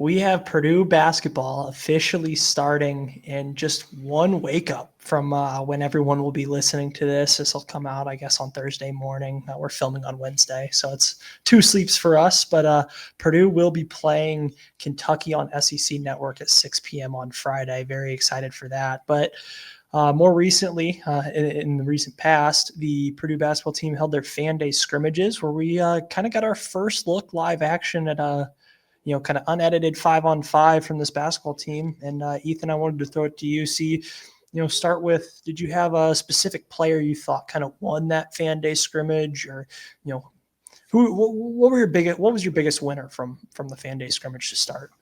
We have Purdue basketball officially starting in just one wake up from when everyone will be listening to this. This will come out, I guess, on Thursday morning. We're filming on Wednesday, so it's two sleeps for us. But Purdue will be playing Kentucky on SEC Network at 6 p.m. on Friday. Very excited for that. But more recently, in the recent past, the Purdue basketball team held their fan day scrimmages where we kind of got our first look live action at kind of unedited 5-on-5 from this basketball team. And Ethan, I wanted to throw it to you. See, start with, did you have a specific player you thought kind of won that fan day scrimmage, or what was your biggest winner from the fan day scrimmage to start?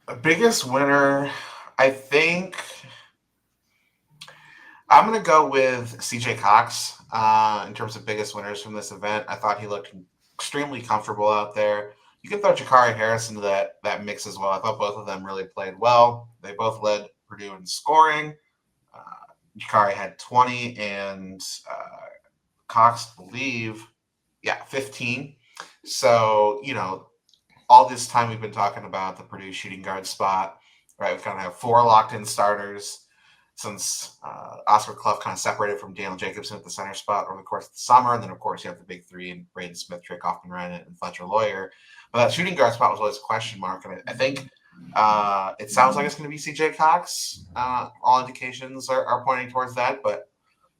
The biggest winner, I think I'm going to go with CJ Cox in terms of biggest winners from this event. I thought he looked extremely comfortable out there. You can throw Jakari Harris into that mix as well. I thought both of them really played well. They both led Purdue in scoring. Jakari had 20 and Cox, I believe, 15. So, all this time we've been talking about the Purdue shooting guard spot, right? We kind of have 4 locked-in starters since Oscar Clough kind of separated from Daniel Jacobson at the center spot over the course of the summer. And then, of course, you have the big 3 in Braden Smith, Trey Kaufman-Renn, and Fletcher Lawyer. But that shooting guard spot was always a question mark. And I think it sounds like it's going to be C.J. Cox. All indications are pointing towards that. But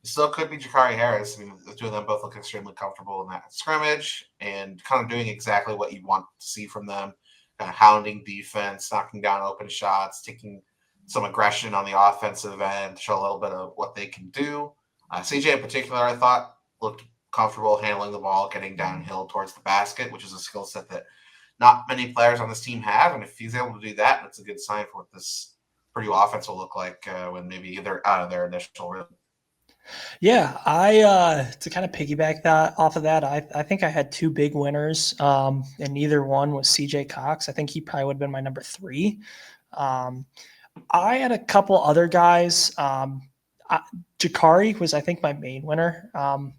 it still could be Jakari Harris. I mean, the two of them both look extremely comfortable in that scrimmage and kind of doing exactly what you want to see from them, kind of hounding defense, knocking down open shots, taking some aggression on the offensive end to show a little bit of what they can do. CJ in particular, I thought, looked comfortable handling the ball, getting downhill towards the basket, which is a skill set that not many players on this team have. And if he's able to do that, that's a good sign for what this Purdue offense will look like when maybe they're out of their initial rhythm. Yeah, I to kind of piggyback that off of that, I think I had 2 big winners, and neither one was CJ Cox. I think he probably would have been my number 3. I had a couple other guys. Jakari was, I think, my main winner.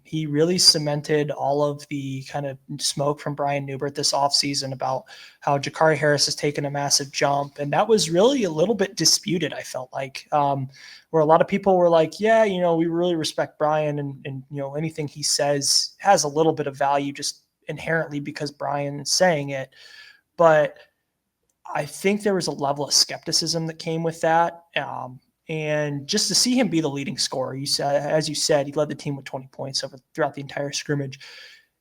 He really cemented all of the kind of smoke from Brian Newbert this offseason about how Jakari Harris has taken a massive jump. And that was really a little bit disputed, I felt like, where a lot of people were like, yeah, we really respect Brian and anything he says has a little bit of value just inherently because Brian is saying it. But I think there was a level of skepticism that came with that. And just to see him be the leading scorer, as you said, he led the team with 20 points throughout the entire scrimmage.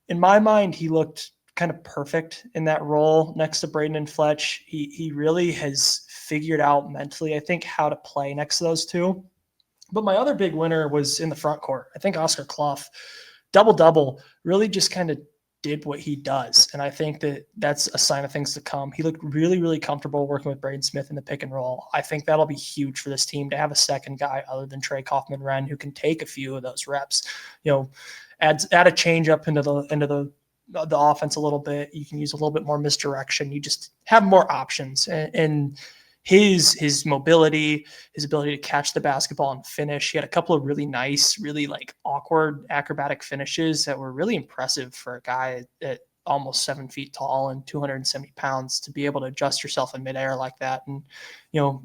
In my mind, he looked kind of perfect in that role next to Braden and Fletch. He really has figured out mentally, I think, how to play next to those two. But my other big winner was in the front court. I think Oscar Clough, double-double, really just kind of did what he does. And I think that's a sign of things to come. He looked really, really comfortable working with Braden Smith in the pick and roll. I think that'll be huge for this team to have a second guy other than Trey Kaufman-Renn who can take a few of those reps. Add a change up into the offense a little bit. You can use a little bit more misdirection. You just have more options. And his mobility, his ability to catch the basketball and finish. He had a couple of really nice, really like awkward acrobatic finishes that were really impressive for a guy at almost 7 feet tall and 270 pounds to be able to adjust yourself in midair like that and,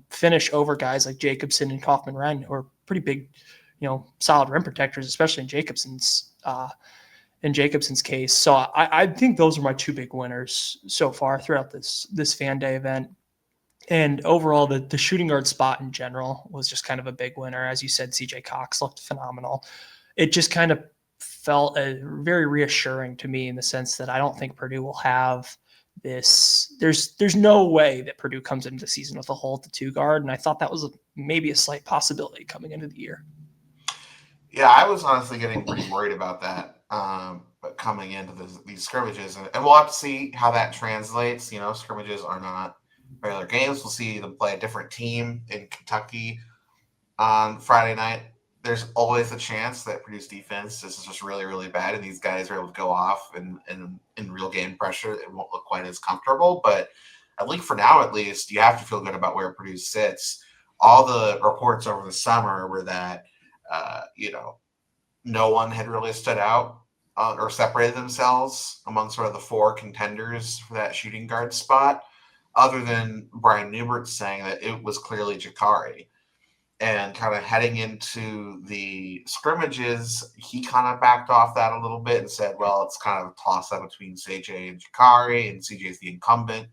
finish over guys like Jacobson and Kaufman-Renn, who are pretty big, solid rim protectors, especially in Jacobson's case. So I think those are my 2 big winners so far throughout this fan day event. And overall, the shooting guard spot in general was just kind of a big winner. As you said, CJ Cox looked phenomenal. It just kind of felt very reassuring to me in the sense that I don't think Purdue will have this. There's no way that Purdue comes into the season with a hole at the 2 guard. And I thought that was maybe a slight possibility coming into the year. Yeah, I was honestly getting pretty worried about that. But coming into these scrimmages, and we'll have to see how that translates. Scrimmages are not regular games. We'll see them play a different team in Kentucky on Friday night. There's always a chance that Purdue's defense is just really, really bad, and these guys are able to go off in real game pressure. It won't look quite as comfortable, but I think for now, at least, you have to feel good about where Purdue sits. All the reports over the summer were that, no one had really stood out or separated themselves among sort of the four contenders for that shooting guard spot, other than Brian Newbert saying that it was clearly Jakari. And kind of heading into the scrimmages, he kind of backed off that a little bit and said, well, it's kind of a toss-up between CJ and Jakari, and CJ's the incumbent.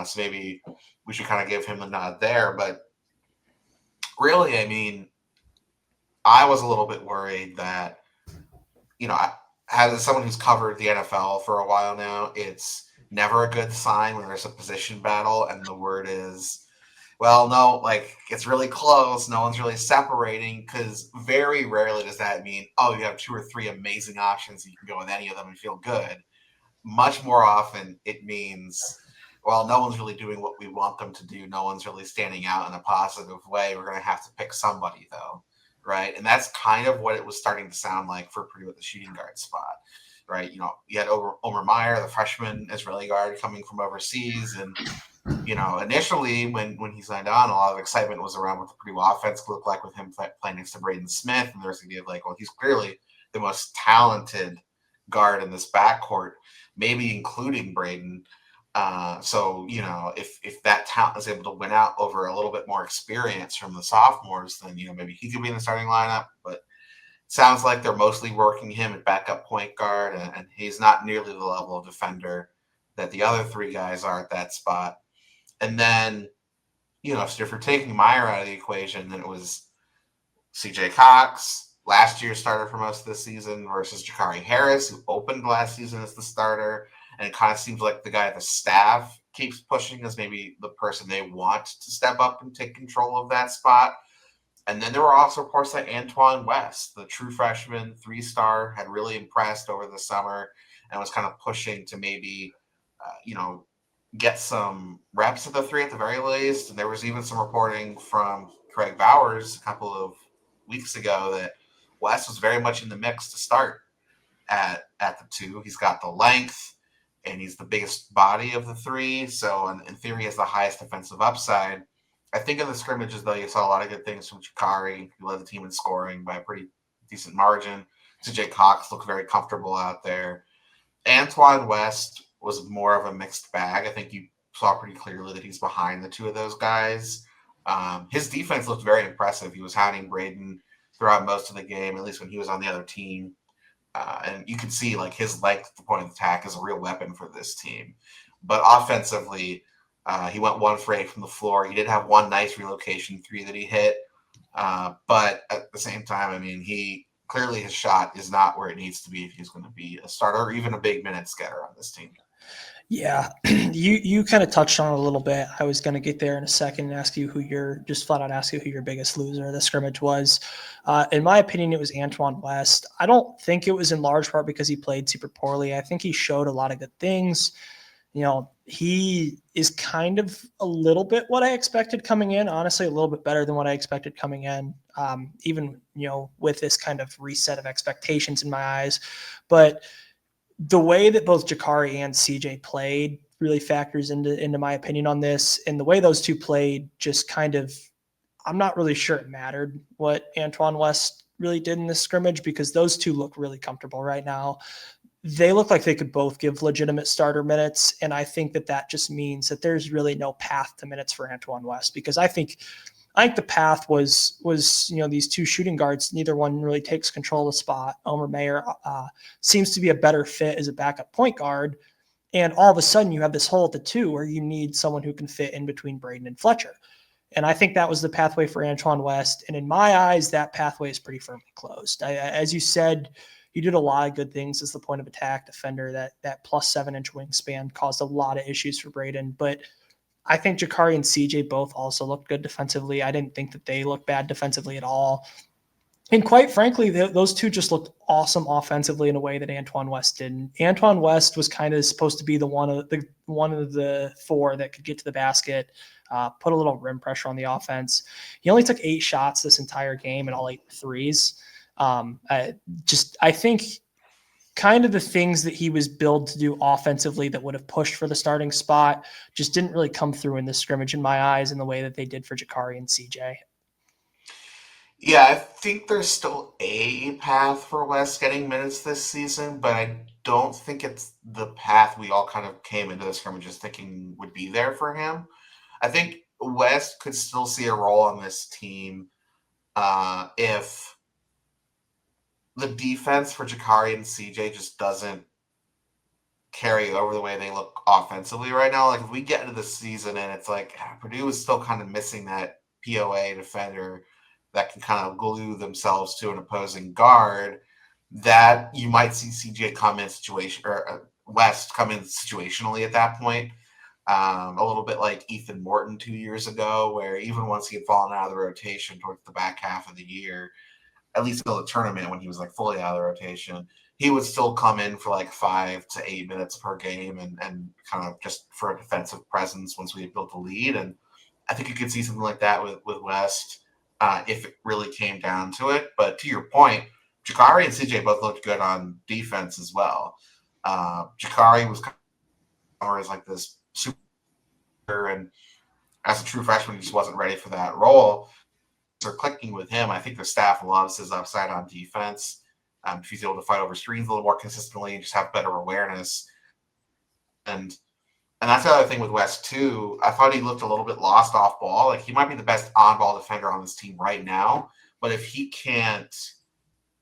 So maybe we should kind of give him the nod there. But really, I mean, I was a little bit worried that, as someone who's covered the NFL for a while now, it's never a good sign when there's a position battle and the word is, well, no, like it's really close. No one's really separating, because very rarely does that mean, oh, you have two or three amazing options. You can go with any of them and feel good. Much more often, it means, well, no one's really doing what we want them to do. No one's really standing out in a positive way. We're going to have to pick somebody, though, right? And that's kind of what it was starting to sound like for Purdue at the shooting guard spot, right? You had Omer Meyer, the freshman Israeli guard coming from overseas, and initially when he signed on, a lot of excitement was around what the Purdue offense could look like with him playing next to Braden Smith. And there's the idea of like, well, he's clearly the most talented guard in this backcourt, maybe including Braden. So if that talent is able to win out over a little bit more experience from the sophomores, then, maybe he could be in the starting lineup. But it sounds like they're mostly working him at backup point guard, and he's not nearly the level of defender that the other three guys are at that spot. And then, so if you're taking Meyer out of the equation, then it was CJ Cox, last year's starter for most of the season, versus Jakari Harris, who opened last season as the starter. And it kind of seems like the guy the staff keeps pushing as maybe the person they want to step up and take control of that spot. And then there were also reports that Antoine West, the true freshman 3-star, had really impressed over the summer and was kind of pushing to maybe, get some reps at the three at the very least. And there was even some reporting from Craig Bowers a couple of weeks ago that West was very much in the mix to start at the two. He's got the length and he's the biggest body of the three. So in theory, he has the highest defensive upside. I think in the scrimmages, though, you saw a lot of good things from Jakari, who led the team in scoring by a pretty decent margin. CJ Cox looked very comfortable out there. Antoine West was more of a mixed bag. I think you saw pretty clearly that he's behind the two of those guys. His defense looked very impressive. He was hounding Braden throughout most of the game, at least when he was on the other team. And you can see like his length at the point of attack is a real weapon for this team. But offensively, he went 1 for 8 from the floor. He did have one nice relocation 3 that he hit. But at the same time, I mean, clearly his shot is not where it needs to be if he's going to be a starter or even a big minute getter on this team. Yeah, you kind of touched on it a little bit. I was going to get there in a second and ask you who your biggest loser of the scrimmage was. In my opinion, it was Antoine West. I don't think it was in large part because he played super poorly. I think he showed a lot of good things. He is kind of a little bit what I expected coming in, honestly, a little bit better than what I expected coming in, even, with this kind of reset of expectations in my eyes. But the way that both Jakari and CJ played really factors into my opinion on this. And the way those two played just kind of, I'm not really sure it mattered what Antoine West really did in this scrimmage, because those two look really comfortable right now. They look like they could both give legitimate starter minutes. And I think that just means that there's really no path to minutes for Antoine West, because I think the path was these two shooting guards. Neither one really takes control of the spot. Omer Meyer seems to be a better fit as a backup point guard. And all of a sudden you have this hole at the 2 where you need someone who can fit in between Braden and Fletcher. And I think that was the pathway for Antoine West. And in my eyes, that pathway is pretty firmly closed. As you said, he did a lot of good things as the point of attack defender. That plus 7-inch wingspan caused a lot of issues for Braden. But I think Jakari and CJ both also looked good defensively. I didn't think that they looked bad defensively at all. And quite frankly, those two just looked awesome offensively in a way that Antoine West didn't. Antoine West was kind of supposed to be the one of the 4 that could get to the basket, put a little rim pressure on the offense. He only took 8 shots this entire game and all 8 threes. I think kind of the things that he was billed to do offensively that would have pushed for the starting spot just didn't really come through in this scrimmage in my eyes in the way that they did for Jakari and CJ. Yeah, I think there's still a path for West getting minutes this season, but I don't think it's the path we all kind of came into the scrimmages thinking would be there for him. I think West could still see a role on this team if the defense for Jakari and CJ just doesn't carry over the way they look offensively right now. Like if we get into the season and it's like Purdue is still kind of missing that POA defender that can kind of glue themselves to an opposing guard, that you might see CJ come in situation or West come in situationally at that point. A little bit like Ethan Morton 2 years ago, where even once he had fallen out of the rotation towards the back half of the year, at least until the tournament when he was like fully out of the rotation, he would still come in for like 5 to 8 minutes per game and kind of just for a defensive presence once we had built a lead. And I think you could see something like that with West if it really came down to it. But to your point, Jakari and CJ both looked good on defense as well. Jakari was kind of as like this super, and as a true freshman, he just wasn't ready for that role. Are clicking with him. I think the staff loves his upside on defense. If he's able to fight over screens a little more consistently and just have better awareness. And that's the other thing with West too. I thought he looked a little bit lost off ball. Like he might be the best on ball defender on this team right now, but if he can't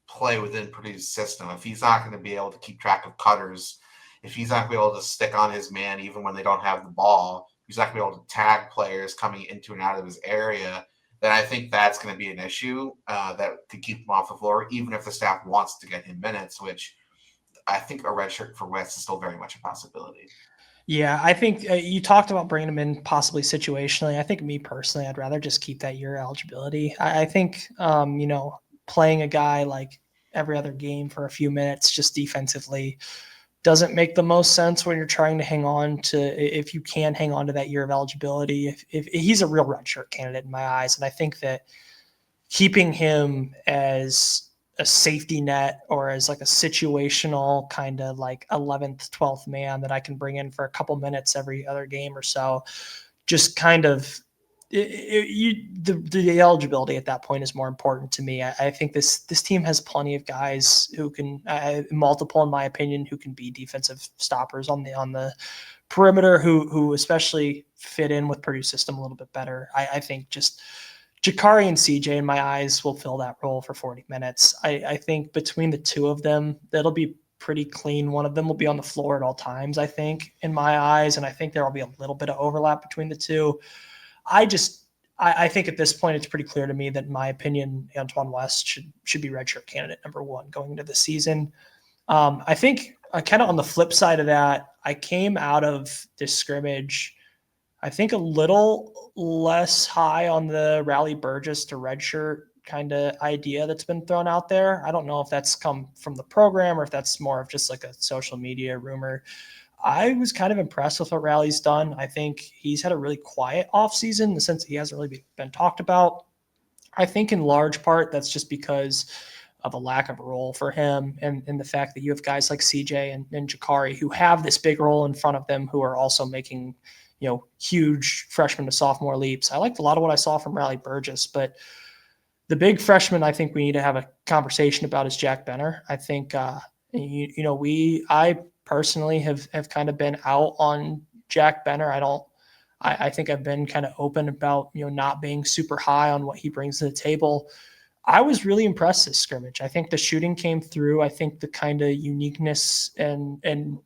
play within Purdue's system, if he's not going to be able to keep track of cutters, if he's not going to be able to stick on his man even when they don't have the ball, he's not going to be able to tag players coming into and out of his area, then I think that's going to be an issue that could keep him off the floor, even if the staff wants to get him minutes, which I think a red shirt for West is still very much a possibility. Yeah, I think you talked about bringing him in possibly situationally. I think me personally, I'd rather just keep that year eligibility. I think, playing a guy like every other game for a few minutes just defensively doesn't make the most sense when you're trying to hang on to, if you can hang on to that year of eligibility. If he's a real redshirt candidate in my eyes, and I think that keeping him as a safety net or as like a situational kind of like 11th, 12th man that I can bring in for a couple minutes every other game or so, just kind of the eligibility at that point is more important to me. I think this team has plenty of guys who can, multiple in my opinion, who can be defensive stoppers on the perimeter, who especially fit in with Purdue's system a little bit better. I think just Jakari and CJ in my eyes will fill that role for 40 minutes. I think between the two of them, that'll be pretty clean. One of them will be on the floor at all times, I think, in my eyes. And I think there will be a little bit of overlap between the two. I think at this point, it's pretty clear to me that, in my opinion, Antoine West should be redshirt candidate number one going into the season. I think kind of on the flip side of that, I came out of this scrimmage, I think, a little less high on the Rally Burgess to redshirt kind of idea that's been thrown out there. I don't know if that's come from the program or if that's more of just like a social media rumor. I was kind of impressed with what Rally's done. I think he's had a really quiet offseason in the sense that he hasn't really been talked about. I think in large part that's just because of a lack of a role for him, and the fact that you have guys like CJ and Jakari who have this big role in front of them who are also making, huge freshman to sophomore leaps. I liked a lot of what I saw from Rally Burgess, but the big freshman I think we need to have a conversation about is Jack Benner. I think, I personally have kind of been out on Jack Benner. I think I've been kind of open about, not being super high on what he brings to the table. I was really impressed this scrimmage. I think the shooting came through. I think the kind of uniqueness and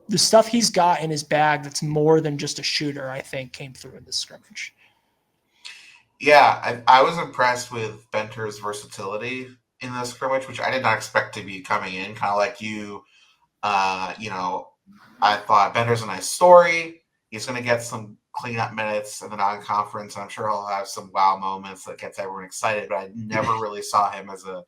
the stuff he's got in his bag that's more than just a shooter, I think, came through in this scrimmage. Yeah, I was impressed with Benter's versatility in the scrimmage, which I did not expect to be coming in. Kind of like you, I thought Bender's a nice story. He's going to get some cleanup minutes in the non-conference. I'm sure he'll have some wow moments that gets everyone excited. But I never really saw him as a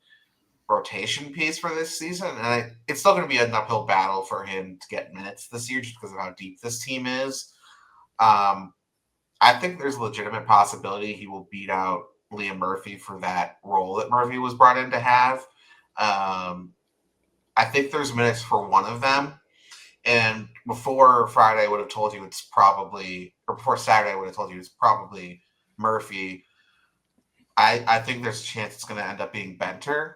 rotation piece for this season, and it's still going to be an uphill battle for him to get minutes this year, just because of how deep this team is. I think there's a legitimate possibility he will beat out Liam Murphy for that role that Murphy was brought in to have. I think there's minutes for one of them. And before Friday, I would have told you it's probably, or before Saturday, I would have told you it's probably Murphy. I think there's a chance it's going to end up being Benter.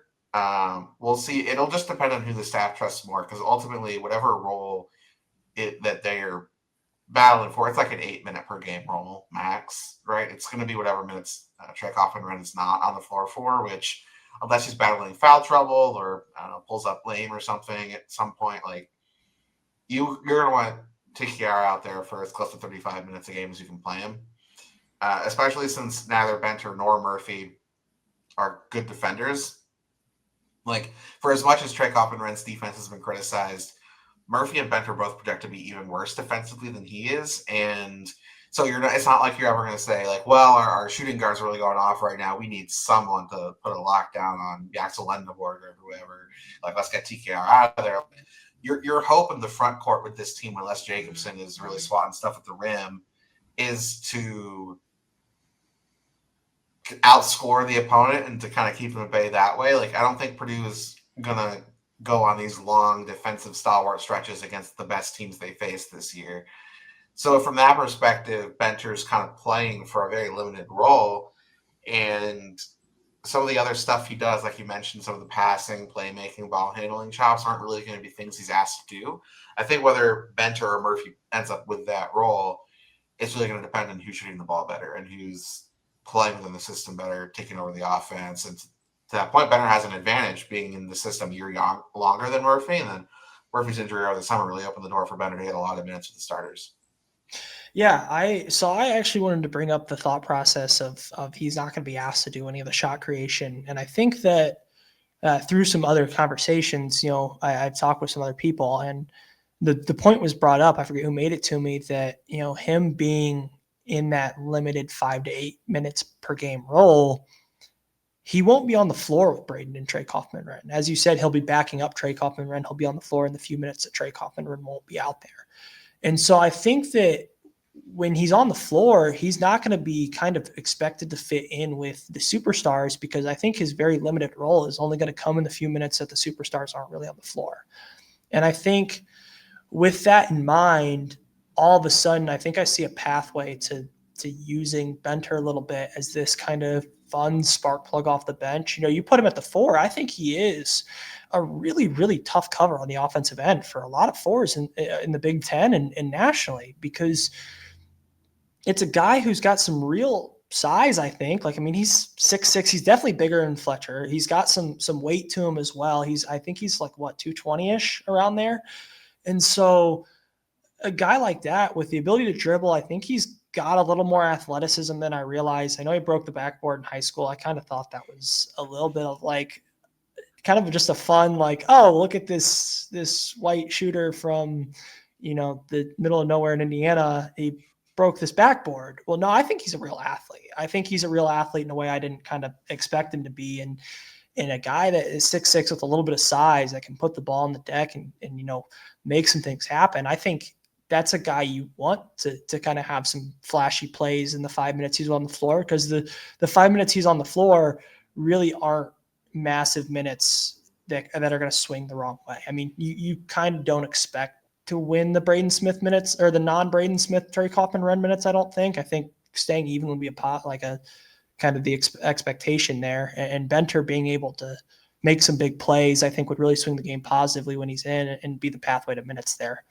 We'll see. It'll just depend on who the staff trusts more, because ultimately, whatever role that they're battling for, it's like an 8 minute per game role max, right? It's going to be whatever minutes Trey Kaufman is not on the floor for, which, unless he's battling foul trouble or, I don't know, pulls up lame or something at some point, like, you're going to want Tikiara out there for as close to 35 minutes a game as you can play him. Especially since neither Benter nor Murphy are good defenders. Like, for as much as Trey Kaufman-Renn's defense has been criticized, Murphy and Benter both project to be even worse defensively than he is. And so it's not like you're ever going to say, like, well, our shooting guards are really going off right now. We need someone to put a lockdown on Axel Lendeborg or whoever. Like, let's get TKR out of there. Your hope in the front court with this team, unless Jacobson is really swatting stuff at the rim, is to outscore the opponent and to kind of keep them at bay that way. Like, I don't think Purdue is going to go on these long defensive stalwart stretches against the best teams they face this year. So from that perspective, Benter's kind of playing for a very limited role. And some of the other stuff he does, like you mentioned, some of the passing, playmaking, ball handling chops aren't really going to be things he's asked to do. I think whether Benter or Murphy ends up with that role, it's really going to depend on who's shooting the ball better and who's playing within the system better, taking over the offense. And to that point, Benter has an advantage being in the system a year longer than Murphy. And then Murphy's injury over the summer really opened the door for Benter to get a lot of minutes with the starters. Yeah, I actually wanted to bring up the thought process of he's not going to be asked to do any of the shot creation. And I think that through some other conversations, I've talked with some other people, and the point was brought up. I forget who made it to me that, him being in that limited 5 to 8 minutes per game role, he won't be on the floor with Braden and Trey Kaufman-Renn. As you said, he'll be backing up Trey Kaufman-Renn. He'll be on the floor in the few minutes that Trey Kaufman-Renn won't be out there. And so I think that when he's on the floor, he's not going to be kind of expected to fit in with the superstars, because I think his very limited role is only going to come in the few minutes that the superstars aren't really on the floor. And I think with that in mind, all of a sudden, I think I see a pathway to using Benter a little bit as this kind of fun spark plug off the bench. You put him at the 4. I think he is a really, really tough cover on the offensive end for a lot of 4s in the Big Ten and nationally, because it's a guy who's got some real size, I think. He's 6'6". He's definitely bigger than Fletcher. He's got some weight to him as well. I think he's like, 220-ish around there. And so a guy like that with the ability to dribble, I think he's got a little more athleticism than I realized. I know he broke the backboard in high school. I kind of thought that was a little bit of kind of just a fun, oh, look at this white shooter from, the middle of nowhere in Indiana. He broke this backboard. Well, no, I think he's a real athlete. I think he's a real athlete in a way I didn't kind of expect him to be. And a guy that is 6'6" with a little bit of size that can put the ball on the deck and make some things happen. I think that's a guy you want to kind of have some flashy plays in the 5 minutes he's on the floor, because the 5 minutes he's on the floor really aren't massive minutes that are going to swing the wrong way. You kind of don't expect to win the Braden Smith minutes or the non-Braden Smith, Trey Kaufman-Renn minutes. I think staying even would be a kind of the expectation there. And Benter being able to make some big plays, I think would really swing the game positively when he's in and be the pathway to minutes there.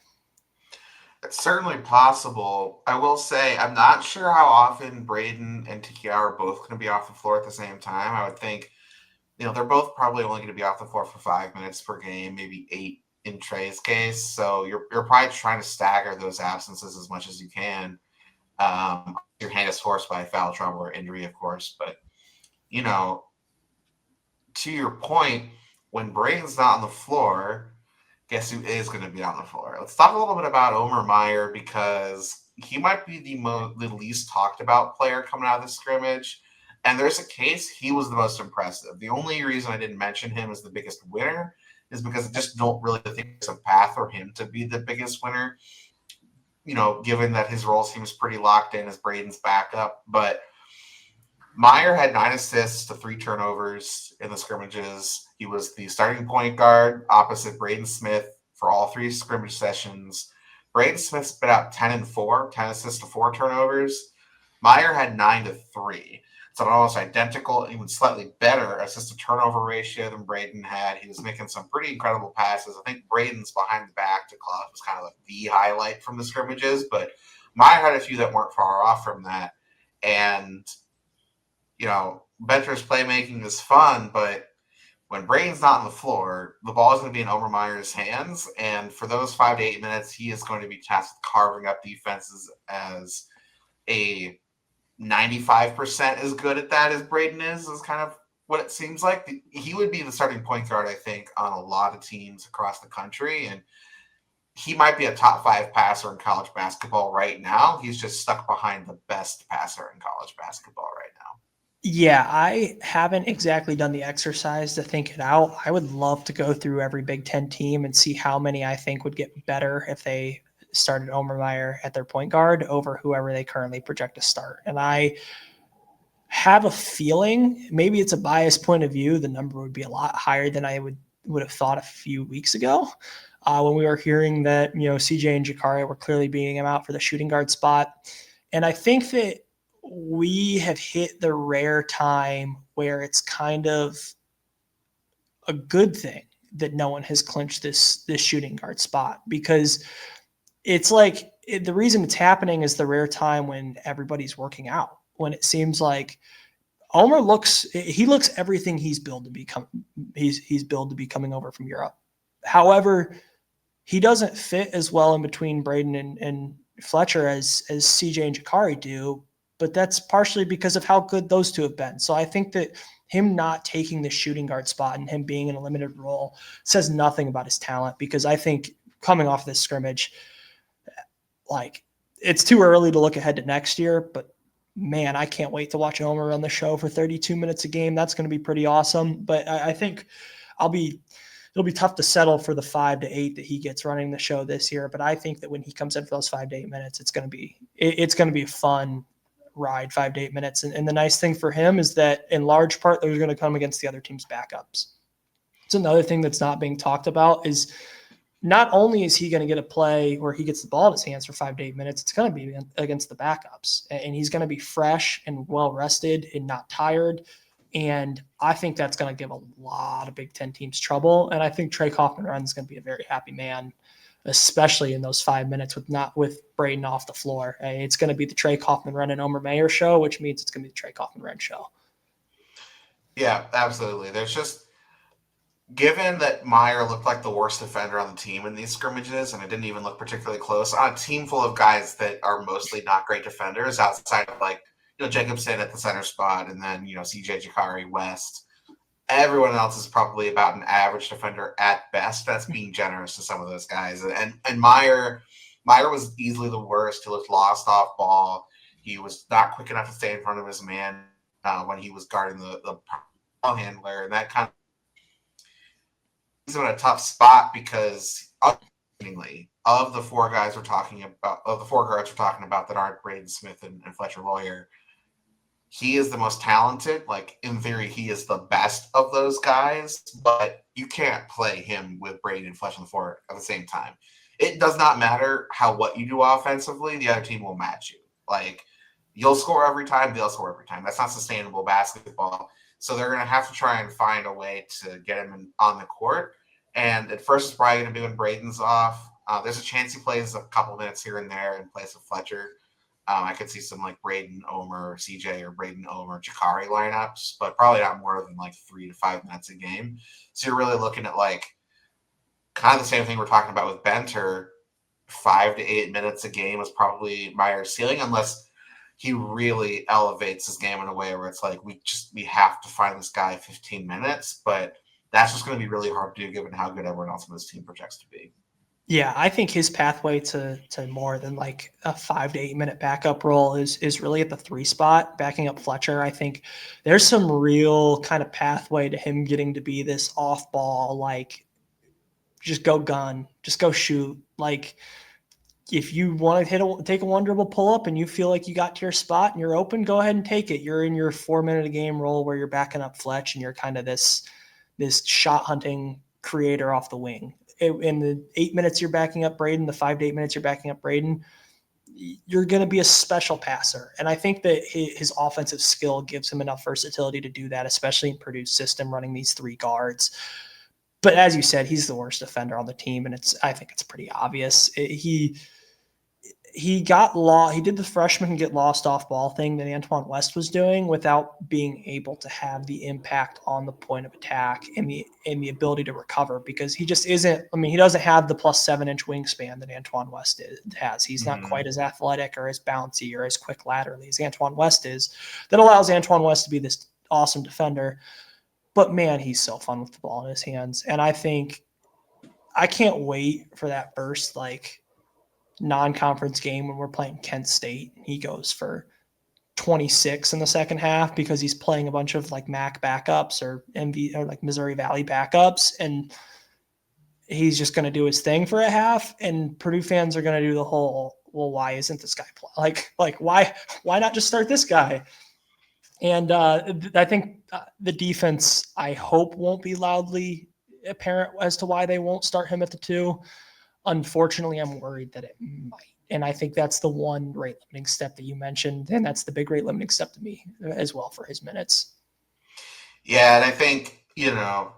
It's certainly possible. I will say I'm not sure how often Braden and Tikiara are both going to be off the floor at the same time. I would think, they're both probably only going to be off the floor for 5 minutes per game, maybe 8 in Trey's case. So you're probably trying to stagger those absences as much as you can. Your hand is forced by foul trouble or injury, of course. But, to your point, when Braden's not on the floor, guess who is going to be on the floor? Let's talk a little bit about Omer Meyer, because he might be the least talked about player coming out of the scrimmage. And there's a case he was the most impressive. The only reason I didn't mention him as the biggest winner is because I just don't really think there's a path for him to be the biggest winner, given that his role seems pretty locked in as Braden's backup. But Meyer had 9 assists to 3 turnovers in the scrimmages. He was the starting point guard opposite Braden Smith for all 3 scrimmage sessions. Braden Smith spit out 10 and 4, 10 assists to 4 turnovers. Meyer had 9 to 3. It's an almost identical, even slightly better assist to turnover ratio than Braden had. He was making some pretty incredible passes. I think Braden's behind the back to Clough was kind of like the highlight from the scrimmages, but Meyer had a few that weren't far off from that. And, Benter's playmaking is fun, but when Braden's not on the floor, the ball is going to be in Omer Meyer's hands. And for those 5 to 8 minutes, he is going to be tasked with carving up defenses as a 95% as good at that as Braden is kind of what it seems like. He would be the starting point guard, I think, on a lot of teams across the country. And he might be a top 5 passer in college basketball right now. He's just stuck behind the best passer in college basketball right now. Yeah, I haven't exactly done the exercise to think it out. I would love to go through every Big Ten team and see how many I think would get better if they started Omer Meyer at their point guard over whoever they currently project to start. And I have a feeling, maybe it's a biased point of view, the number would be a lot higher than I would have thought a few weeks ago when we were hearing that, CJ and Jakari were clearly beating him out for the shooting guard spot. And I think that we have hit the rare time where it's kind of a good thing that no one has clinched this shooting guard spot, because it's like the reason it's happening is the rare time when everybody's working out, when it seems like Omer looks everything he's billed to become. He's billed to be coming over from Europe. However, he doesn't fit as well in between Braden and Fletcher as CJ and Jakari do, but that's partially because of how good those two have been. So I think that him not taking the shooting guard spot and him being in a limited role says nothing about his talent, because I think coming off this scrimmage, like, it's too early to look ahead to next year, but man, I can't wait to watch Omer on the show for 32 minutes a game. That's going to be pretty awesome. But I think it'll be tough to settle for the 5 to 8 that he gets running the show this year. But I think that when he comes in for those 5 to 8 minutes, it's going to be a fun ride, 5 to 8 minutes. And the nice thing for him is that in large part, they're going to come against the other team's backups. It's another thing that's not being talked about is not only is he going to get a play where he gets the ball in his hands for 5 to 8 minutes, it's going to be against the backups, and he's going to be fresh and well rested and not tired. And I think that's going to give a lot of Big Ten teams trouble. And I think Trey Kaufman-Renn is going to be a very happy man, especially in those 5 minutes with Braden off the floor. It's going to be the Trey Kaufman-Renn and Omer Meyer show, which means it's going to be the Trey Kaufman-Renn show. Yeah, absolutely. There's just, given that Meyer looked like the worst defender on the team in these scrimmages, and it didn't even look particularly close, on a team full of guys that are mostly not great defenders outside of Jacobson at the center spot, and then, CJ, Jakari, West. Everyone else is probably about an average defender at best. That's being generous to some of those guys. And Meyer was easily the worst. He looked lost off ball. He was not quick enough to stay in front of his man when he was guarding the ball handler, and that kind of in a tough spot, because of the four guards we're talking about that aren't Braden Smith and Fletcher Lawyer, he is the most talented. Like, in theory, he is the best of those guys, but you can't play him with Braden and Fletcher on the floor at the same time. It does not matter what you do offensively, the other team will match you. Like, you'll score every time, they'll score every time. That's not sustainable basketball. So they're going to have to try and find a way to get him on the court. And at first, it's probably going to be when Braden's off. There's a chance he plays a couple minutes here and there in place of Fletcher. I could see some Braden, Omer, CJ, or Braden, Omer, Jakari lineups, but probably not more than 3 to 5 minutes a game. So you're really looking at kind of the same thing we're talking about with Benter. 5 to 8 minutes a game is probably Meyer's ceiling, unless he really elevates his game in a way where it's we have to find this guy 15 minutes, but that's just going to be really hard to do given how good everyone else on this team projects to be. Yeah, I think his pathway to more than a 5 to 8 minute backup role is really at the 3 spot, backing up Fletcher. I think there's some real kind of pathway to him getting to be this off ball, just go gun, just go shoot. If you want to take a one dribble pull up and you feel like you got to your spot and you're open, go ahead and take it. You're in your 4 minute a game role where you're backing up Fletch and you're kind of this shot hunting creator off the wing. In the 8 minutes you're backing up Braden, the 5 to 8 minutes you're backing up Braden, you're going to be a special passer. And I think that his offensive skill gives him enough versatility to do that, especially in Purdue's system running these three guards. But as you said, he's the worst defender on the team, and I think it's pretty obvious. He got lost. He did the freshman get lost off ball thing that Antoine West was doing without being able to have the impact on the point of attack and the ability to recover, because he just isn't. I mean, he doesn't have the plus 7-inch wingspan that Antoine West has. He's not quite as athletic or as bouncy or as quick laterally as Antoine West is. That allows Antoine West to be this awesome defender. But man, he's so fun with the ball in his hands. And I think I can't wait for that first non-conference game when we're playing Kent State. He goes for 26 in the second half because he's playing a bunch of MAC backups or Missouri Valley backups, and he's just going to do his thing for a half. And Purdue fans are going to do the whole, well, why isn't this guy why not just start this guy? And I think the defense, I hope, won't be loudly apparent as to why they won't start him at the 2. Unfortunately, I'm worried that it might. And I think that's the one rate limiting step that you mentioned. And that's the big rate limiting step to me as well for his minutes. Yeah. And I think, my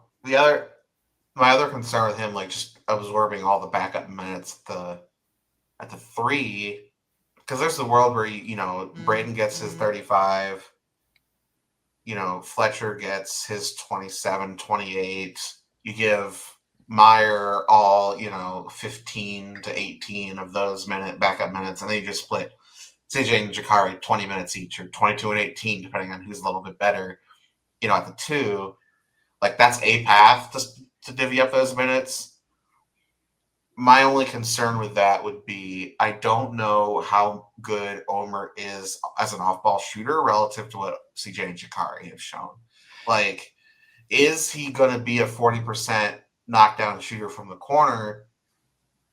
other concern with him, just absorbing all the backup minutes at the 3, because there's the world where, Braden gets his 35, Fletcher gets his 27, 28. You give Meyer all, 15 to 18 of those backup minutes, and then you just split CJ and Jakari 20 minutes each, or 22 and 18, depending on who's a little bit better, at the 2. That's a path to divvy up those minutes. My only concern with that would be, I don't know how good Omer is as an off-ball shooter relative to what CJ and Jakari have shown. Is he going to be a 40% knockdown shooter from the corner?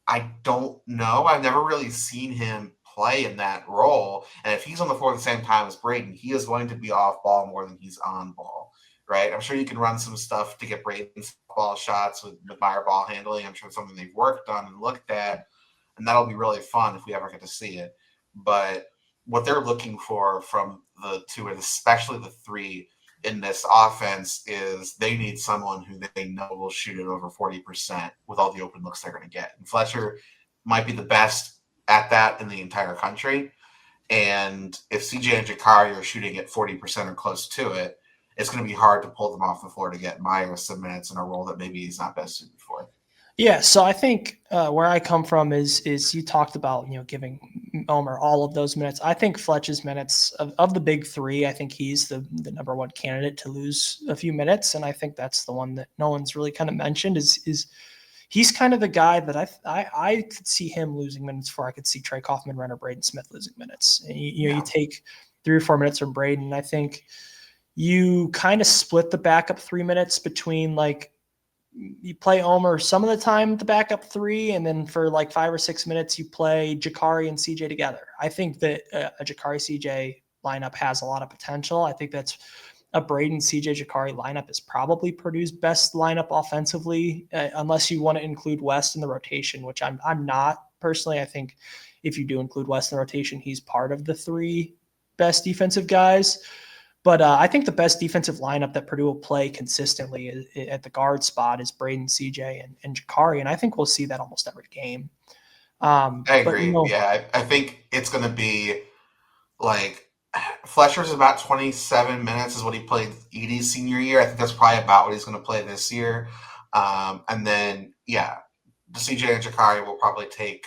I don't know. I've never really seen him play in that role. And if he's on the floor at the same time as Braden, he is going to be off ball more than he's on ball, right? I'm sure you can run some stuff to get Braden's ball shots with Meyer ball handling. I'm sure it's something they've worked on and looked at, and that'll be really fun if we ever get to see it. But what they're looking for from the 2, and especially the 3, in this offense is they need someone who they know will shoot it over 40% with all the open looks they're going to get. And Fletcher might be the best at that in the entire country. And if CJ and Jakari are shooting at 40% or close to it, it's going to be hard to pull them off the floor to get Meyer some minutes in a role that maybe he's not best suited for. Yeah, so I think where I come from is you talked about giving Omer all of those minutes. I think Fletch's minutes of the big 3, I think he's the number 1 candidate to lose a few minutes, and I think that's the one that no one's really kind of mentioned. Is he's kind of the guy that I could see him losing minutes for. I could see Trey Kaufman, Renner, Braden Smith losing minutes. And you take 3 or 4 minutes from Braden, and I think you kind of split the backup 3 minutes between you play Omer some of the time the backup 3, and then for 5 or 6 minutes you play Jakari and CJ together. I think that a Jakari CJ lineup has a lot of potential. I think that's a Braden CJ Jakari lineup is probably Purdue's best lineup offensively, unless you want to include West in the rotation, which I'm not personally. I think if you do include West in the rotation, he's part of the 3 best defensive guys. But I think the best defensive lineup that Purdue will play consistently at the guard spot is Braden, CJ, and Jakari, and I think we'll see that almost every game. I agree. Yeah, I think it's going to be Fletcher's about 27 minutes is what he played Edie's senior year. I think that's probably about what he's going to play this year. And then, the CJ and Jakari will probably take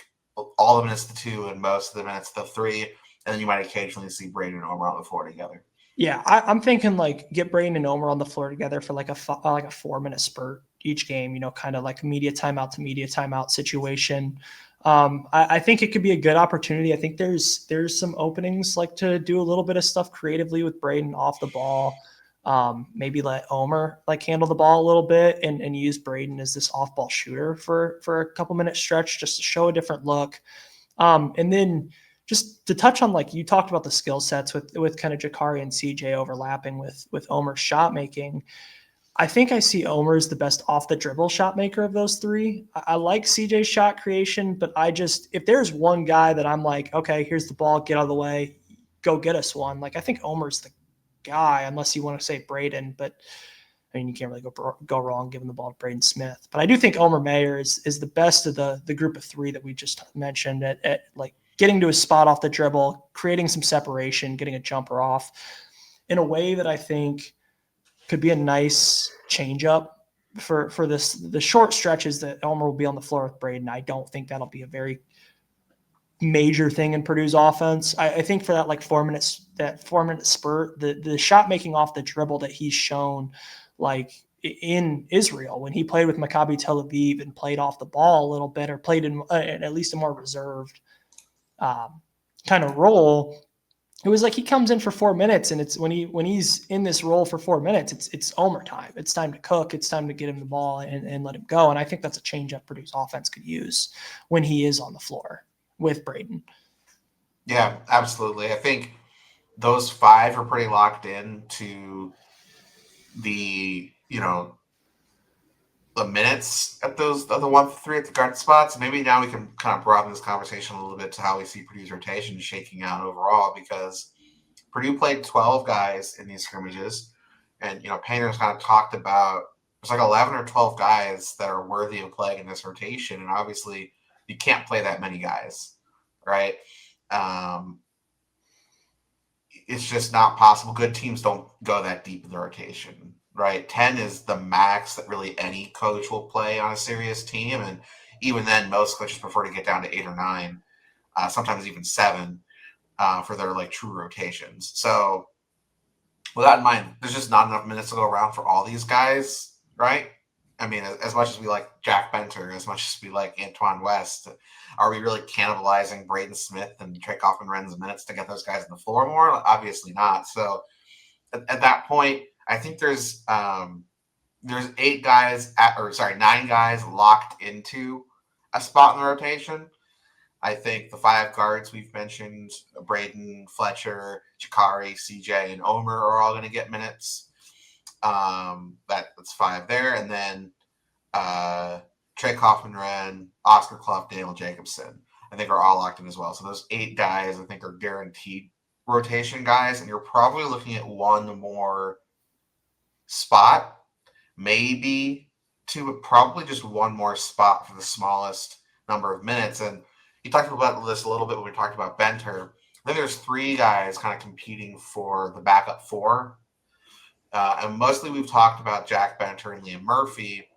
all the minutes to 2 and most of the minutes to 3, and then you might occasionally see Braden and Omer on the floor together. Yeah, I'm thinking get Braden and Omer on the floor together for a 4-minute spurt each game, kind of like media timeout to media timeout situation. I think it could be a good opportunity. I think there's some openings to do a little bit of stuff creatively with Braden off the ball. Maybe let Omer handle the ball a little bit and use Braden as this off ball shooter for a couple minute stretch just to show a different look. And then just to touch on you talked about the skill sets with kind of Jakari and CJ overlapping with Omer's shot making. I think I see Omer as the best off the dribble shot maker of those three. I like CJ's shot creation, but if there's one guy that I'm like, okay, here's the ball, get out of the way, go get us one. Like, I think Omer's the guy, unless you want to say Braden, but I mean, you can't really go wrong giving the ball to Braden Smith. But I do think Omer Mayer is the best of the group of three that we just mentioned at like getting to a spot off the dribble, creating some separation, getting a jumper off in a way that I think could be a nice change up for the short stretches that Elmer will be on the floor with Braden. I don't think that'll be a very major thing in Purdue's offense. I think for that 4-minute spurt, the shot making off the dribble that he's shown like in Israel when he played with Maccabi Tel Aviv and played off the ball a little bit, or played in at least a more reserved kind of role. It was like he comes in for 4 minutes, and it's when he's in this role for 4 minutes, it's Omer time. It's time to cook. It's time to get him the ball and let him go. And I think that's a change up Purdue's offense could use when he is on the floor with Braden. Yeah, absolutely. I think those five are pretty locked in to the the minutes at those the 1-3 at the guard spots. Maybe now we can kind of broaden this conversation a little bit to how we see Purdue's rotation shaking out overall, because Purdue played 12 guys in these scrimmages, and Painter's kind of talked about there's like 11 or 12 guys that are worthy of playing in this rotation, and obviously you can't play that many guys, right? It's just not possible. Good teams don't go that deep in the rotation. Right, 10 is the max that really any coach will play on a serious team, and even then, most coaches prefer to get down to 8 or 9, sometimes even 7, for their true rotations. So, with that in mind, there's just not enough minutes to go around for all these guys, right? I mean, as much as we like Jack Benter, as much as we like Antoine West, are we really cannibalizing Braden Smith and Trey Kaufman-Ren's minutes to get those guys on the floor more? Obviously not. So, at that point, I think there's 9 guys locked into a spot in the rotation. I think the 5 guards we've mentioned, Braden, Fletcher, Chikari, CJ, and Omer are all going to get minutes. That's 5 there. And then Trey Kaufman-Renn, Oscar Clough, Daniel Jacobson, I think are all locked in as well. So those 8 guys, I think, are guaranteed rotation guys. And you're probably looking at one more spot, maybe probably just one more spot for the smallest number of minutes. And you talked about this a little bit when we talked about Benter. I think there's 3 guys kind of competing for the backup 4. And mostly we've talked about Jack Benter and Liam Murphy.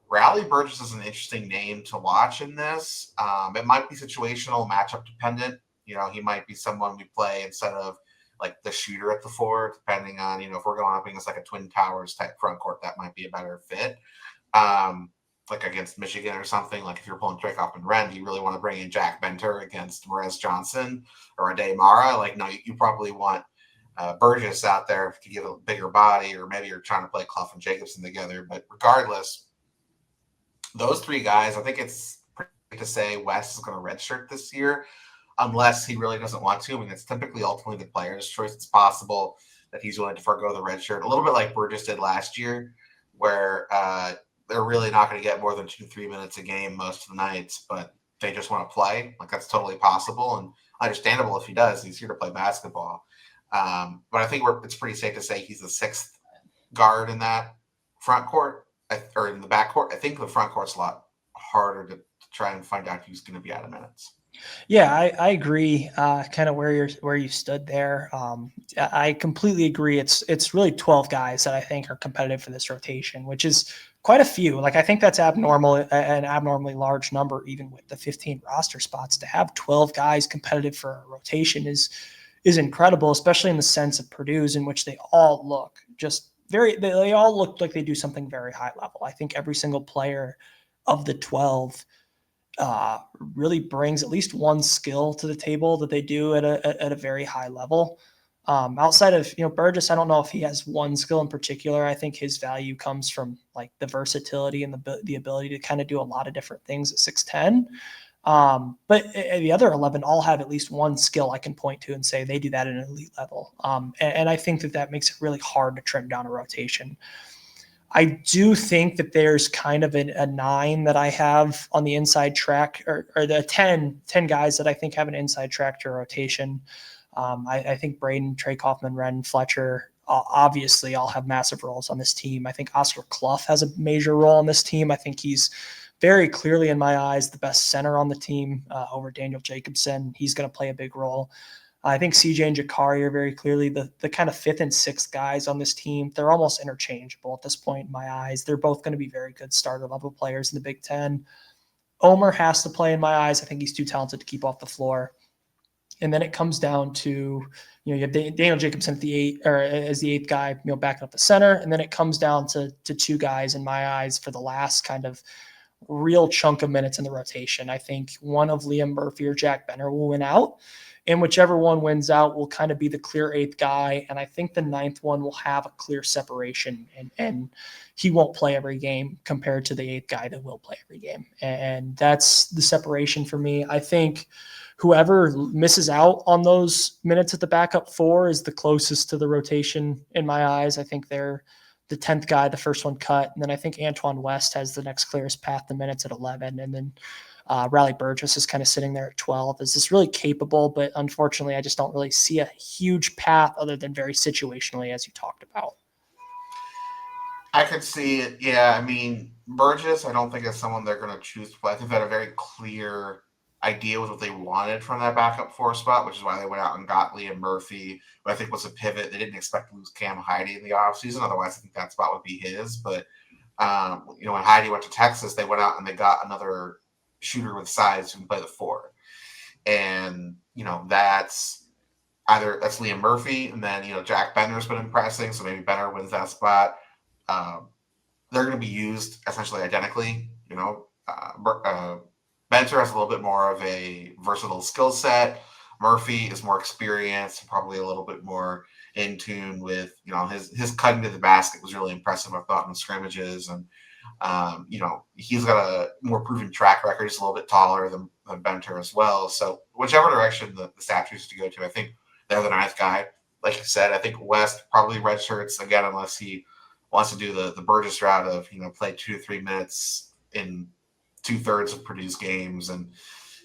Raleigh Burgess is an interesting name to watch in this. It might be situational, matchup dependent. He might be someone we play instead of like the shooter at the 4, depending on, if we're going up against like a Twin Towers type front court, that might be a better fit. Like against Michigan or something, like if you're pulling Trey Kaufman-Renn, do you really want to bring in Jack Benter against Morez Johnson or Ade Mara? Like, no, you probably want Burgess out there to give a bigger body, or maybe you're trying to play Clough and Jacobson together. But regardless, those 3 guys, I think it's pretty safe to say West is going to redshirt this year, unless he really doesn't want to. I mean, it's typically ultimately the player's choice. It's possible that he's willing to forego the red shirt, a little bit like Burgess did last year, where they're really not going to get more than 2-3 minutes a game most of the nights, but they just want to play. Like, that's totally possible and understandable if he does. He's here to play basketball. But I think it's pretty safe to say he's the 6th guard in that front court, or in the back court. I think the front court's a lot harder to try and find out who's going to be out of minutes. Yeah, I agree. Kind of where you stood there. I completely agree. It's really 12 guys that I think are competitive for this rotation, which is quite a few. Like, I think that's an abnormally large number, even with the 15 roster spots. To have 12 guys competitive for a rotation is incredible, especially in the sense of Purdue's, in which they all look just they all look like they do something very high level. I think every single player of the 12 really brings at least one skill to the table that they do at a very high level. Outside of Burgess, I don't know if he has one skill in particular. I think his value comes from like the versatility and the ability to kind of do a lot of different things at 6'10". But the other 11 all have at least one skill I can point to and say they do that at an elite level. And I think that makes it really hard to trim down a rotation. I do think that there's kind of a 9 that I have on the inside track, or the 10 guys that I think have an inside track to rotation. I think Braden, Trey Kaufman, Ren, Fletcher, obviously all have massive roles on this team. I think Oscar Clough has a major role on this team. I think he's very clearly, in my eyes, the best center on the team over Daniel Jacobson. He's going to play a big role. I think CJ and Jakari are very clearly the kind of 5th and 6th guys on this team. They're almost interchangeable at this point in my eyes. They're both going to be very good starter level players in the Big Ten. Omer has to play in my eyes. I think he's too talented to keep off the floor. And then it comes down to, you have Daniel Jacobson at the 8, or as the 8th guy, backing up the center. And then it comes down to 2 guys in my eyes for the last kind of real chunk of minutes in the rotation. I think one of Liam Murphy or Jack Benner will win out. And whichever one wins out will kind of be the clear 8th guy. And I think the 9th one will have a clear separation, and he won't play every game compared to the 8th guy that will play every game. And that's the separation for me. I think whoever misses out on those minutes at the backup 4 is the closest to the rotation in my eyes. I think they're the 10th guy, the first one cut. And then I think Antoine West has the next clearest path to minutes at 11. And then Riley Burgess is kind of sitting there at 12. Is this really capable? But unfortunately, I just don't really see a huge path other than very situationally, as you talked about. I could see it. Yeah, I mean, Burgess, I don't think is someone they're going to choose to play. I think they had a very clear idea with what they wanted from that backup 4 spot, which is why they went out and got Liam Murphy, who I think was a pivot. They didn't expect to lose Cam Heide in the offseason. Otherwise, I think that spot would be his. But, when Heide went to Texas, they went out and they got another shooter with size who can play the 4. And, that's Liam Murphy. And then, Jack Benner's been impressing. So maybe Benner wins that spot. They're going to be used essentially identically. Benter has a little bit more of a versatile skill set. Murphy is more experienced, probably a little bit more in tune with, his cutting to the basket was really impressive, I thought, in scrimmages. And, he's got a more proven track record. He's a little bit taller than Benter as well. So whichever direction the staff chooses to go to, I think they're the 9th guy. Like you said, I think West probably redshirts again, unless he wants to do the Burgess route of, play 2 to 3 minutes in 2/3 of Purdue's games. And,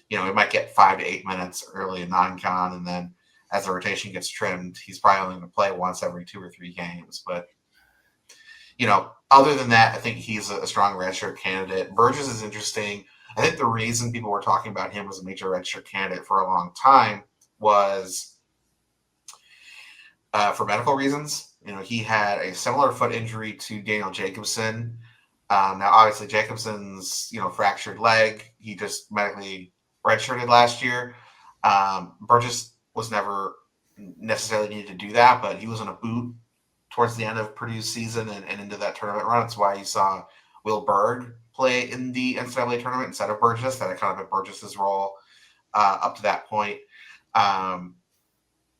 he might get 5 to 8 minutes early in non-con. And then as the rotation gets trimmed, he's probably only going to play once every 2 or 3 games. But, other than that, I think he's a strong redshirt candidate. Burgess is interesting. I think the reason people were talking about him as a major redshirt candidate for a long time was for medical reasons. He had a similar foot injury to Daniel Jacobson. Now, obviously, Jacobson's, fractured leg. He just medically redshirted last year. Burgess was never necessarily needed to do that, but he was in a boot towards the end of Purdue's season and into that tournament run. That's why you saw Will Berg play in the NCAA tournament instead of Burgess. That had kind of been Burgess's role up to that point.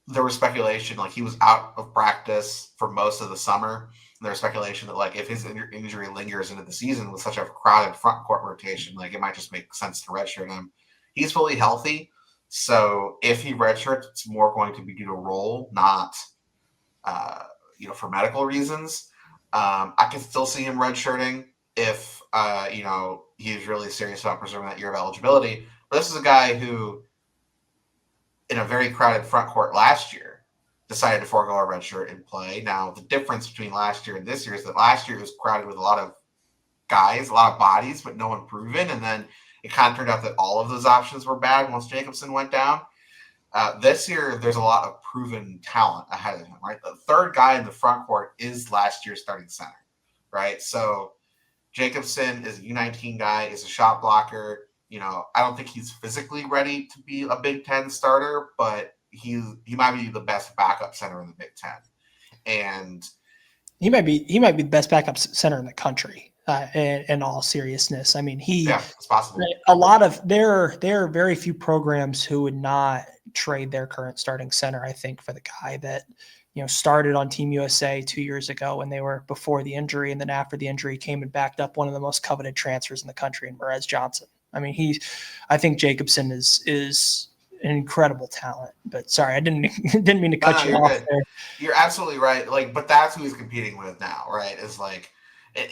There was speculation he was out of practice for most of the summer. There was speculation that if his injury lingers into the season with such a crowded front court rotation, it might just make sense to redshirt him. He's fully healthy, so if he redshirts, it's more going to be due to role, not for medical reasons. I can still see him redshirting if he's really serious about preserving that year of eligibility. But this is a guy who, in a very crowded front court last year, decided to forego a redshirt and play. Now, the difference between last year and this year is that last year was crowded with a lot of guys, a lot of bodies, but no one proven. And then it kind of turned out that all of those options were bad once Jacobson went down. This year, there's a lot of proven talent ahead of him, right? The 3rd guy in the front court is last year's starting center, right? So Jacobson is a U19 guy, is a shot blocker. I don't think he's physically ready to be a Big Ten starter, but he might be the best backup center in the Big Ten. And he might be the best backup center in the country. In all seriousness, I mean, it's possible. There are very few programs who would not trade their current starting center, I think, for the guy that, started on Team USA 2 years ago when they were before the injury. And then after the injury came and backed up one of the most coveted transfers in the country in Perez Johnson. I mean, I think Jacobson is an incredible talent, but sorry, I didn't mean to cut you off good. there. You're absolutely right. But that's who he's competing with now, right? Is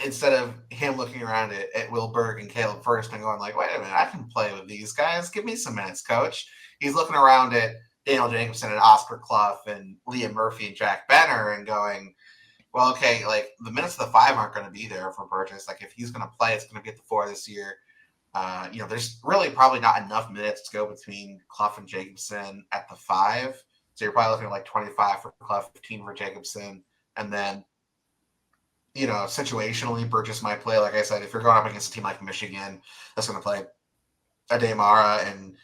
instead of him looking around at Will Berg and Caleb First and going like, wait a minute, I can play with these guys. Give me some minutes, coach. He's looking around at Daniel Jacobson and Oscar Clough and Liam Murphy and Jack Benner and going, well, okay, like the minutes of the 5 aren't going to be there for Burgess. Like if he's going to play, it's going to be at the 4 this year. There's really probably not enough minutes to go between Clough and Jacobson at the 5. So you're probably looking at like 25 for Clough, 15 for Jacobson. And then, situationally, Burgess might play. Like I said, if you're going up against a team like Michigan that's going to play Ademara and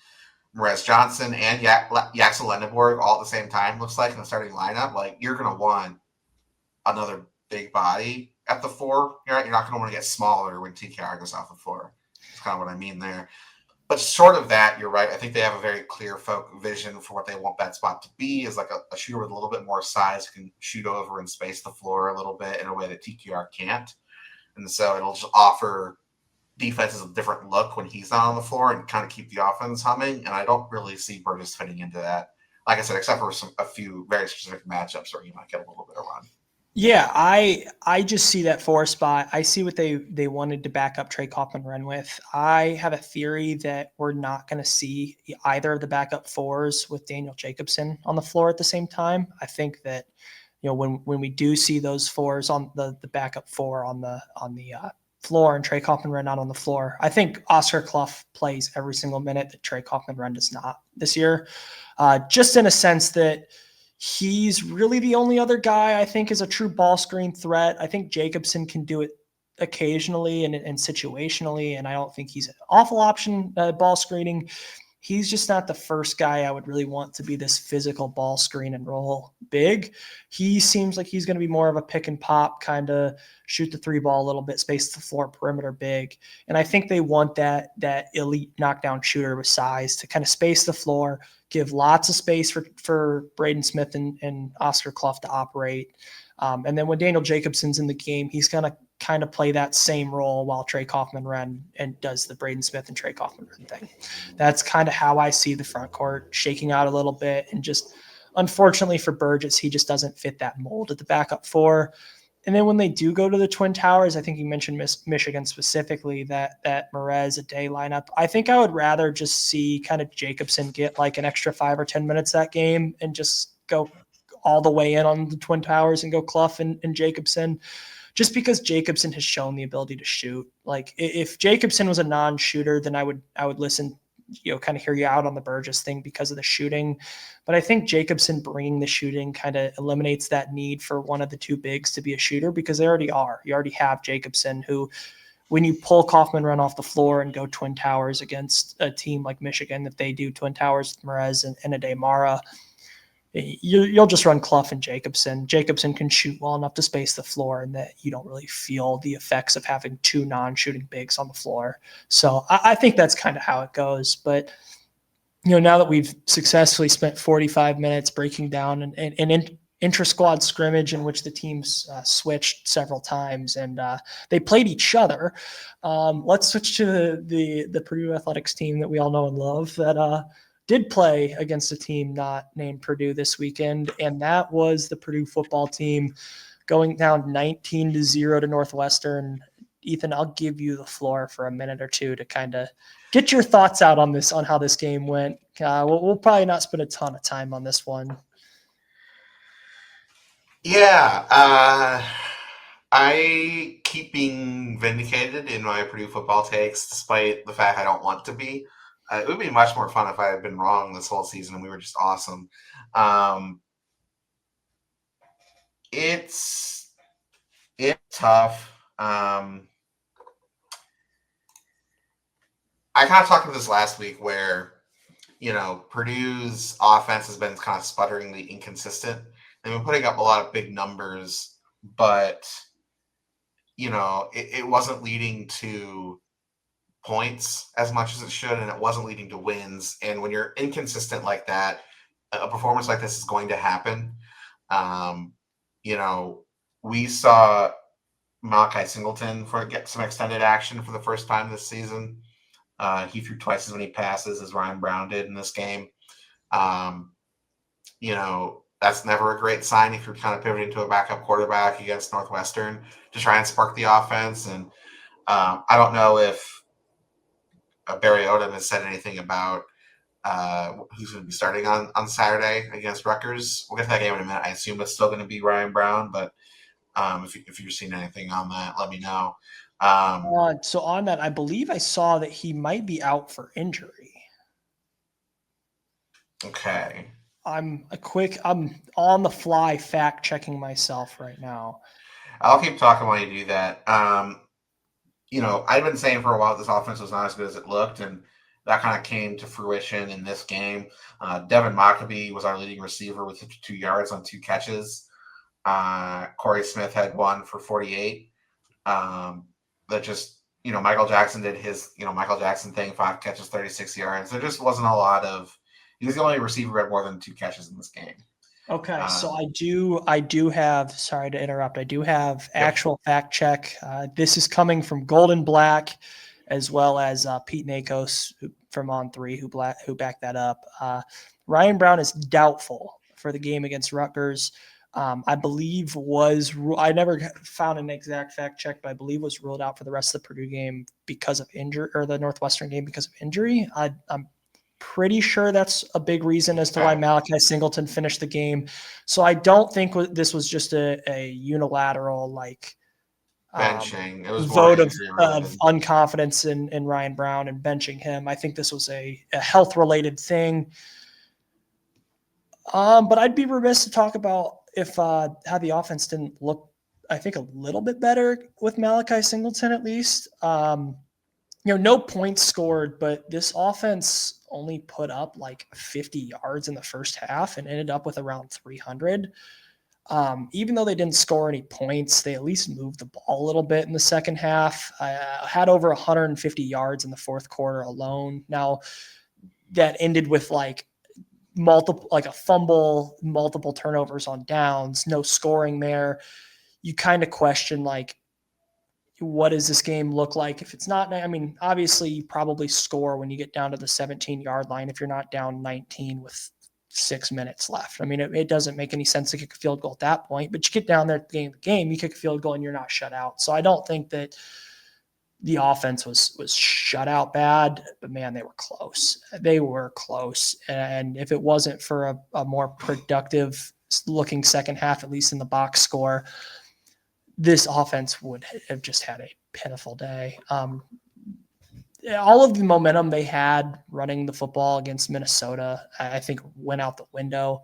Perez Johnson and Yaxel Lendeborg all at the same time, looks like, in the starting lineup, like you're going to want another big body at the 4. You're not going to want to get smaller when TKR goes off the floor. That's kind of what I mean there. But short of that, you're right. I think they have a very clear vision for what they want that spot to be, is like a shooter with a little bit more size who can shoot over and space the floor a little bit in a way that TQR can't. And so it'll just offer defenses a different look when he's not on the floor and kind of keep the offense humming. And I don't really see Burgess fitting into that. Like I said, except for a few very specific matchups where he might get a little bit of run. Yeah, I just see that 4 spot. I see what they wanted to back up Trey Kaufman run with. I have a theory that we're not going to see either of the backup 4s with Daniel Jacobson on the floor at the same time. I think that when we do see those 4s on the backup 4 on the floor and Trey Kaufman run out on the floor, I think Oscar Clough plays every single minute that Trey Kaufman run does not this year. Just in a sense that he's really the only other guy I think is a true ball screen threat. I think Jacobson can do it occasionally and situationally, and I don't think he's an awful option ball screening. He's just not the first guy I would really want to be this physical ball screen and roll big. He seems like he's going to be more of a pick and pop, kind of shoot the 3 ball a little bit, space the floor, perimeter big. And I think they want that elite knockdown shooter with size to kind of space the floor, give lots of space for Braden Smith and Oscar Clough to operate. And then when Daniel Jacobson's in the game, he's going to kind of play that same role while Trey Kaufman run and does the Braden Smith and Trey Kaufman run thing. That's kind of how I see the front court shaking out a little bit. And just unfortunately for Burgess, he just doesn't fit that mold at the backup 4. And then when they do go to the Twin Towers, I think you mentioned Michigan specifically, that Perez a day lineup. I think I would rather just see kind of Jacobson get like an extra 5 or 10 minutes that game and just go all the way in on the Twin Towers and go Clough and Jacobson, just because Jacobson has shown the ability to shoot. Like if Jacobson was a non-shooter, then I would listen, kind of hear you out on the Burgess thing because of the shooting. But I think Jacobson bringing the shooting kind of eliminates that need for one of the 2 bigs to be a shooter, because they already are. You already have Jacobson, who, when you pull Kaufman run off the floor and go Twin Towers against a team like Michigan, that they do Twin Towers with Perez and Ademara, you'll just run Clough and Jacobson. Jacobson can shoot well enough to space the floor, and that you don't really feel the effects of having 2 non-shooting bigs on the floor. So I think that's kind of how it goes. But now that we've successfully spent 45 minutes breaking down an intra-squad scrimmage in which the teams switched several times and they played each other, let's switch to the Purdue Athletics team that we all know and love that did play against a team not named Purdue this weekend, and that was the Purdue football team going down 19-0 to Northwestern. Ethan, I'll give you the floor for a minute or two to kind of get your thoughts out on how this game went. We'll probably not spend a ton of time on this one. Yeah, I keep being vindicated in my Purdue football takes, despite the fact I don't want to be. It would be much more fun if I had been wrong this whole season and we were just awesome. It's tough. I kind of talked about this last week where, Purdue's offense has been kind of sputteringly inconsistent. They've been putting up a lot of big numbers, but, it wasn't leading to points as much as it should, and it wasn't leading to wins. And when you're inconsistent like that, a performance like this is going to happen. We saw Malachi Singleton get some extended action for the first time this season. He threw twice as many passes as Ryan Brown did in this game. that's never a great sign if you're kind of pivoting to a backup quarterback against Northwestern to try and spark the offense. And I don't know if Barry Odom has said anything about who's going to be starting on Saturday against Rutgers. We'll get to that game in a minute. I assume it's still going to be Ryan Brown, but if you're seeing anything on that, let me know. So on that, I believe I saw that he might be out for injury. Okay. I'm on the fly fact checking myself right now. I'll keep talking while you do that. I've been saying for a while this offense was not as good as it looked, and that kind of came to fruition in this game. Devin Mockabee was our leading receiver with 52 yards on 2 catches. Corey Smith had 1 for 48. That just, Michael Jackson did his, Michael Jackson thing, 5 catches, 36 yards. There just wasn't a lot of – he was the only receiver who had more than 2 catches in this game. Okay, so I do have, sorry to interrupt, I do have actual fact check. This is coming from Golden Black as well as Pete Nakos from On3 who backed that up. Ryan Brown is doubtful for the game against Rutgers. I believe I never found an exact fact check, but I believe was ruled out for the rest of the Purdue game because of injury, or the Northwestern game because of injury. I'm pretty sure that's a big reason as to why Malachi Singleton finished the game. So I don't think this was just a unilateral benching. It was vote of unconfidence in Ryan Brown and benching him. I think this was a health related thing. But I'd be remiss to talk about if how the offense didn't look, I think, a little bit better with Malachi Singleton at least. No points scored, but this offense only put up like 50 yards in the first half and ended up with around 300. Even though they didn't score any points, they at least moved the ball a little bit in the second half. Had over 150 yards in the fourth quarter alone. Now, that ended with a fumble, multiple turnovers on downs, no scoring there. You kind of question, what does this game look like if it's not? I mean, obviously you probably score when you get down to the 17-yard line if you're not down 19 with 6 minutes left. I mean, it doesn't make any sense to kick a field goal at that point, but you get down there at the end of the game, you kick a field goal and you're not shut out. So I don't think that the offense was shut out bad, but man, they were close. They were close. And if it wasn't for a more productive looking second half, at least in the box score, this offense would have just had a pitiful day. All of the momentum they had running the football against Minnesota, I think, went out the window.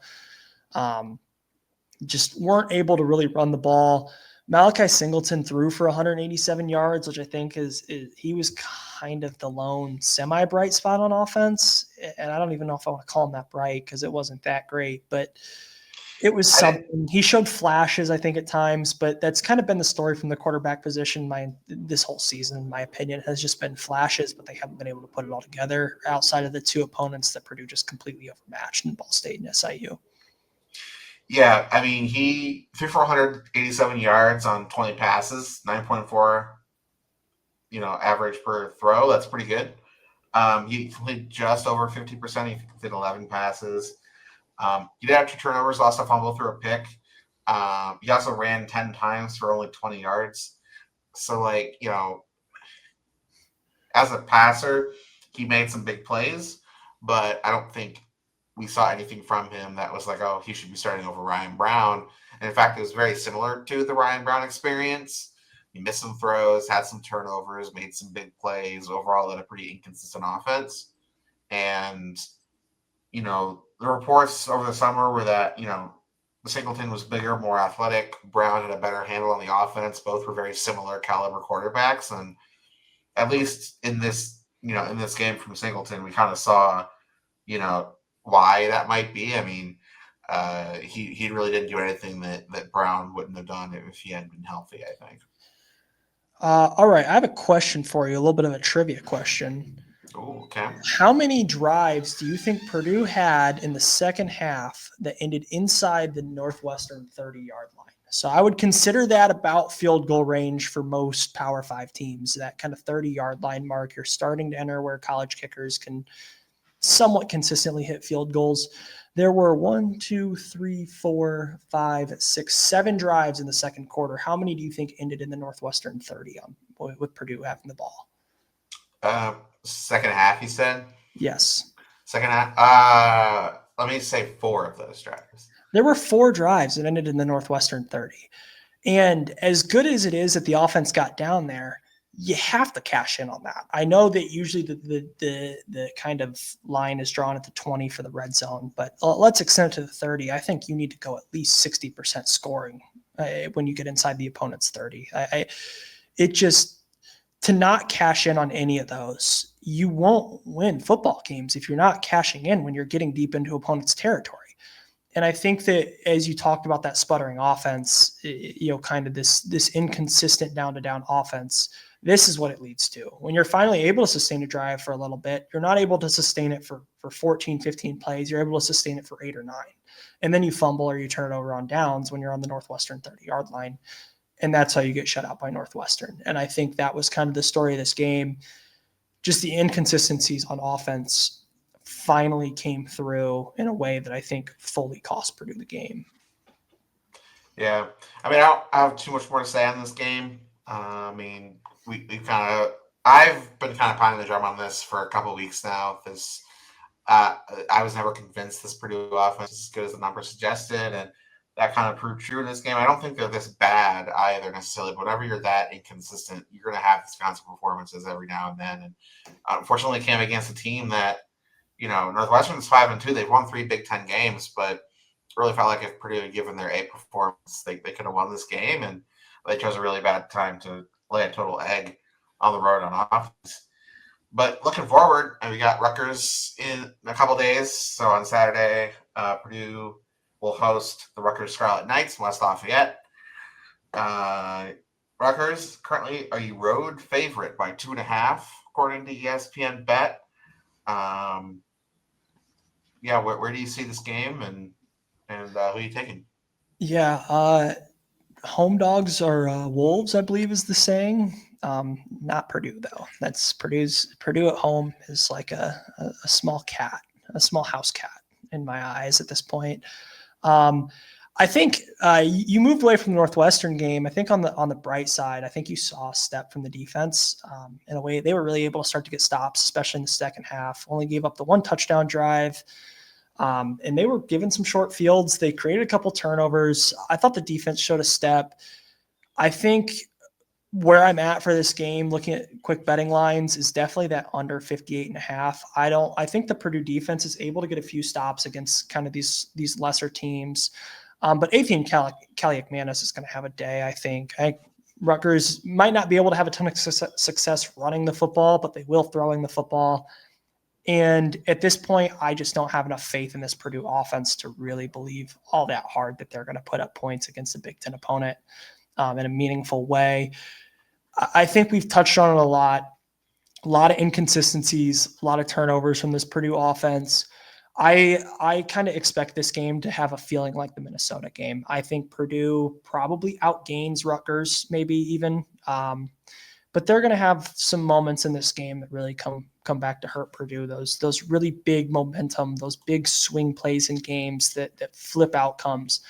Just weren't able to really run the ball. Malachi Singleton threw for 187 yards, which I think is he was kind of the lone semi-bright spot on offense. And I don't even know if I want to call him that bright because it wasn't that great, but it was something. He showed flashes, I think, at times, but that's kind of been the story from the quarterback position. This whole season, in my opinion, has just been flashes, but they haven't been able to put it all together outside of the 2 opponents that Purdue just completely overmatched in Ball State and SIU. Yeah, I mean, he threw for 187 yards on 20 passes, 9.4, average per throw. That's pretty good. He completed just over 50%. He completed 11 passes. He did have 2 turnovers, lost a fumble, threw a pick. He also ran 10 times for only 20 yards. So, as a passer, he made some big plays, but I don't think we saw anything from him that was like, oh, he should be starting over Ryan Brown. And in fact, it was very similar to the Ryan Brown experience. He missed some throws, had some turnovers, made some big plays. Overall, had a pretty inconsistent offense. And, the reports over the summer were that, Singleton was bigger, more athletic. Brown had a better handle on the offense. Both were very similar caliber quarterbacks. And at least in this game from Singleton, we kind of saw, why that might be. I mean, he really didn't do anything that Brown wouldn't have done if he hadn't been healthy, I think. All right. I have a question for you, a little bit of a trivia question. Ooh, okay. How many drives do you think Purdue had in the second half that ended inside the Northwestern 30-yard line? So I would consider that about field goal range for most Power 5 teams, that kind of 30-yard line mark. You're starting to enter where college kickers can somewhat consistently hit field goals. There were 1, 2, 3, 4, 5, 6, 7 drives in the second quarter. How many do you think ended in the Northwestern 30 with Purdue having the ball? Second half, he said. Yes. Second half. Let me say 4 of those drives. There were 4 drives that ended in the Northwestern 30. And as good as it is that the offense got down there, you have to cash in on that. I know that usually the kind of line is drawn at the 20 for the red zone, but let's extend it to the 30. I think you need to go at least 60% scoring when you get inside the opponent's 30. It just, to not cash in on any of those, you won't win football games if you're not cashing in when you're getting deep into opponent's territory. And I think that as you talked about that sputtering offense, kind of this inconsistent down to down offense, this is what it leads to. When you're finally able to sustain a drive for a little bit, you're not able to sustain it for 14, 15 plays. You're able to sustain it for 8 or 9. And then you fumble or you turn it over on downs when you're on the Northwestern 30-yard line. And that's how you get shut out by Northwestern. And I think that was kind of the story of this game. Just the inconsistencies on offense finally came through in a way that I think fully cost Purdue the game. Yeah. I mean, I don't have too much more to say on this game. I mean, we kind of, I've been kind of pounding the drum on this for a couple of weeks now. I was never convinced this Purdue offense is as good as the numbers suggested, and that kind of proved true in this game. I don't think they're this bad either necessarily, but whenever you're that inconsistent, you're going to have these kinds of performances every now and then. And unfortunately, it came against a team that, Northwestern's 5-2. They've won 3 Big Ten games, but really felt like if Purdue had given their A performance, they could have won this game, and they chose a really bad time to lay a total egg on the road on offense. But looking forward, and we got Rutgers in a couple days. So on Saturday, Purdue will host the Rutgers Scarlet Knights in West Lafayette. Rutgers currently a road favorite by 2.5, according to ESPN Bet. Where do you see this game, and who are you taking? Yeah, home dogs are wolves, I believe is the saying. Not Purdue though. That's Purdue at home is like a small cat, a small house cat in my eyes at this point. I think you moved away from the Northwestern game. I think on the bright side, I think you saw a step from the defense in a way. They were really able to start to get stops, especially in the second half. Only gave up the 1 touchdown drive. And they were given some short fields. They created a couple turnovers. I thought the defense showed a step. I think where I'm at for this game, looking at quick betting lines, is definitely that under 58.5. I think the Purdue defense is able to get a few stops against kind of these lesser teams. But Athene Kaliakmanis is going to have a day, I think. Rutgers might not be able to have a ton of success running the football, but they will throwing the football. And at this point, I just don't have enough faith in this Purdue offense to really believe all that hard that they're going to put up points against a Big Ten opponent in a meaningful way. I think we've touched on it a lot of inconsistencies, a lot of turnovers from this Purdue offense. I kind of expect this game to have a feeling like the Minnesota game. I think Purdue probably outgains Rutgers, maybe even. But they're going to have some moments in this game that really come back to hurt Purdue. Those really big momentum, those big swing plays in games that flip outcomes.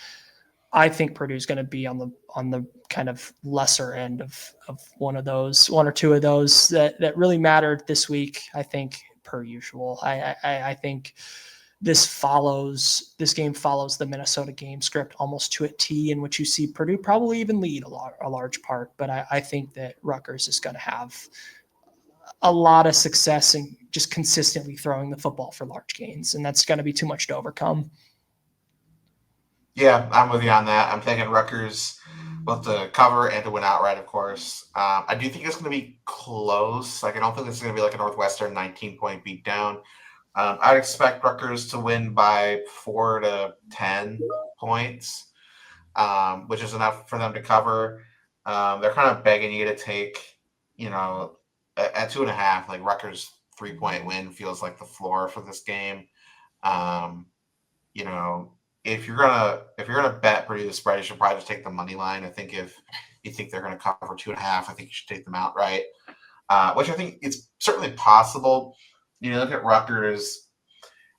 I think Purdue's going to be on the kind of lesser end of one or two of those that really mattered this week. I think per usual. I think this game follows the Minnesota game script almost to a T, in which you see Purdue probably even lead a large part. But I think that Rutgers is going to have a lot of success in just consistently throwing the football for large gains, and that's going to be too much to overcome. Yeah, I'm with you on that. I'm taking Rutgers both to cover and to win outright, of course. I do think it's going to be close. Like, I don't think it's going to be like a Northwestern 19-point beatdown. I'd expect Rutgers to win by 4 to 10 points, which is enough for them to cover. They're kind of begging you to take, at 2.5, like Rutgers 3-point win feels like the floor for this game. If you're gonna bet Purdue the spread, you should probably just take the money line. I think if you think they're gonna cover 2.5, I think you should take them outright, which I think it's certainly possible. Look at Rutgers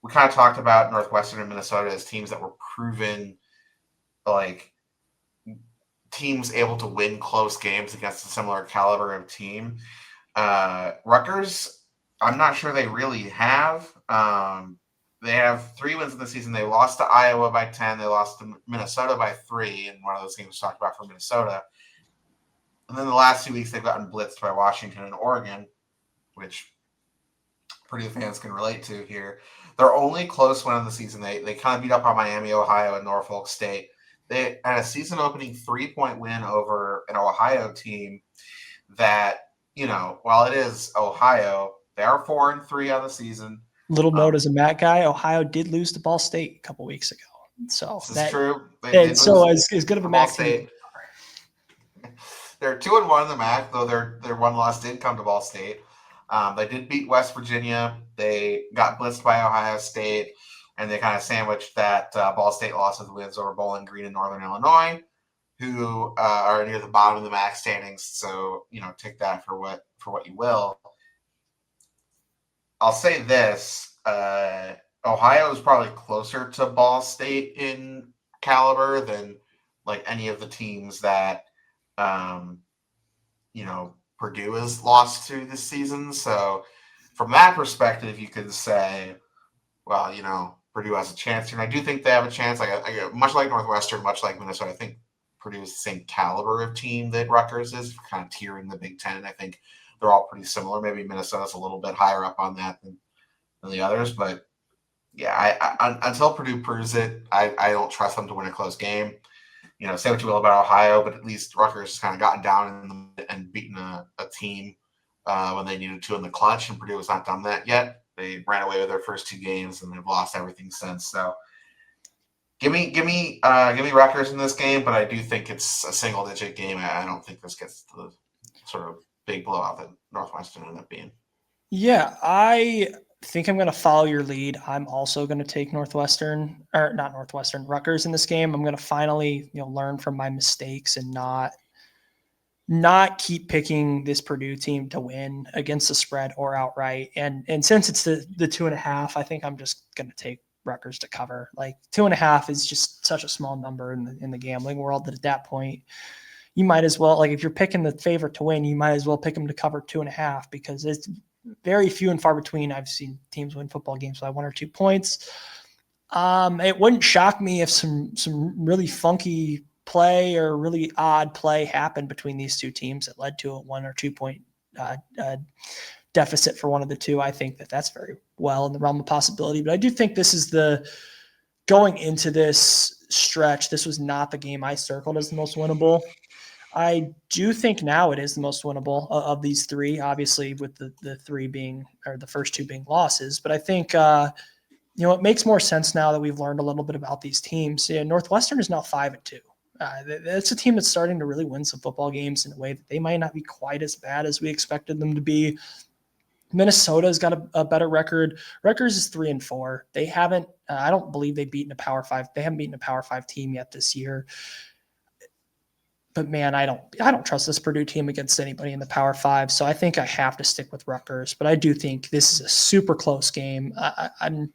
we kind of talked about Northwestern and Minnesota as teams that were proven like teams able to win close games against a similar caliber of team. Rutgers, I'm not sure they really have. They have 3 wins in the season. They lost to Iowa by 10. They lost to Minnesota by 3 in one of those games we talked about for Minnesota. And then the last 2 weeks, they've gotten blitzed by Washington and Oregon, which Purdue fans can relate to here. Their only close win of the season, they kind of beat up on Miami, Ohio, and Norfolk State. They had a season-opening 3-point win over an Ohio team that, while it is Ohio, they are 4-3 on the season. Little note as a Matt guy, Ohio did lose to Ball State a couple weeks ago. So this is true. So as good of a Ball Matt State. They're 2-1 in the MAC, though their one loss did come to Ball State. They did beat West Virginia. They got blitzed by Ohio State, and they kind of sandwiched that Ball State loss with wins over Bowling Green and Northern Illinois, who are near the bottom of the MAC standings. So take that for what you will. I'll say this: Ohio is probably closer to Ball State in caliber than like any of the teams that Purdue has lost to this season. So from that perspective, you could say, well, Purdue has a chance here. And I do think they have a chance. Much like Northwestern, much like Minnesota, I think Purdue is the same caliber of team that Rutgers is, kind of tier in the Big Ten. I think they're all pretty similar. Maybe Minnesota's a little bit higher up on that than the others. But, yeah, until Purdue proves it, I don't trust them to win a close game. Say what you will about Ohio, but at least Rutgers has kind of gotten down and beaten a team when they needed to in the clutch, and Purdue has not done that yet. They ran away with their first 2 games, and they've lost everything since. So, give me Rutgers in this game, but I do think it's a single-digit game. I don't think this gets to the sort of big blowout that Northwestern ended up being. Yeah, I think I'm going to follow your lead. I'm also going to take Rutgers in this game. I'm going to finally, learn from my mistakes and not keep picking this Purdue team to win against the spread or outright. And since it's the 2.5, I think I'm just going to take Rutgers to cover. Like 2.5 is just such a small number in the gambling world that at that point you might as well, like if you're picking the favorite to win, you might as well pick them to cover 2.5 because it's very few and far between. I've seen teams win football games by 1 or 2 points. It wouldn't shock me if some really funky play or really odd play happened between these 2 teams that led to a 1 or 2 point deficit for one of the 2. I think that's very well in the realm of possibility. But I do think this is going into this stretch, this was not the game I circled as the most winnable. I do think now it is the most winnable of these 3, obviously with the 3 being, or the first 2 being losses. But I think, it makes more sense now that we've learned a little bit about these teams. Yeah, Northwestern is now 5-2. That's a team that's starting to really win some football games in a way that they might not be quite as bad as we expected them to be. Minnesota's got a better record. Rutgers is 3-4. They haven't, I don't believe they've beaten a Power 5. They haven't beaten a Power 5 team yet this year. But man, I don't trust this Purdue team against anybody in the Power 5. So I think I have to stick with Rutgers. But I do think this is a super close game. I'm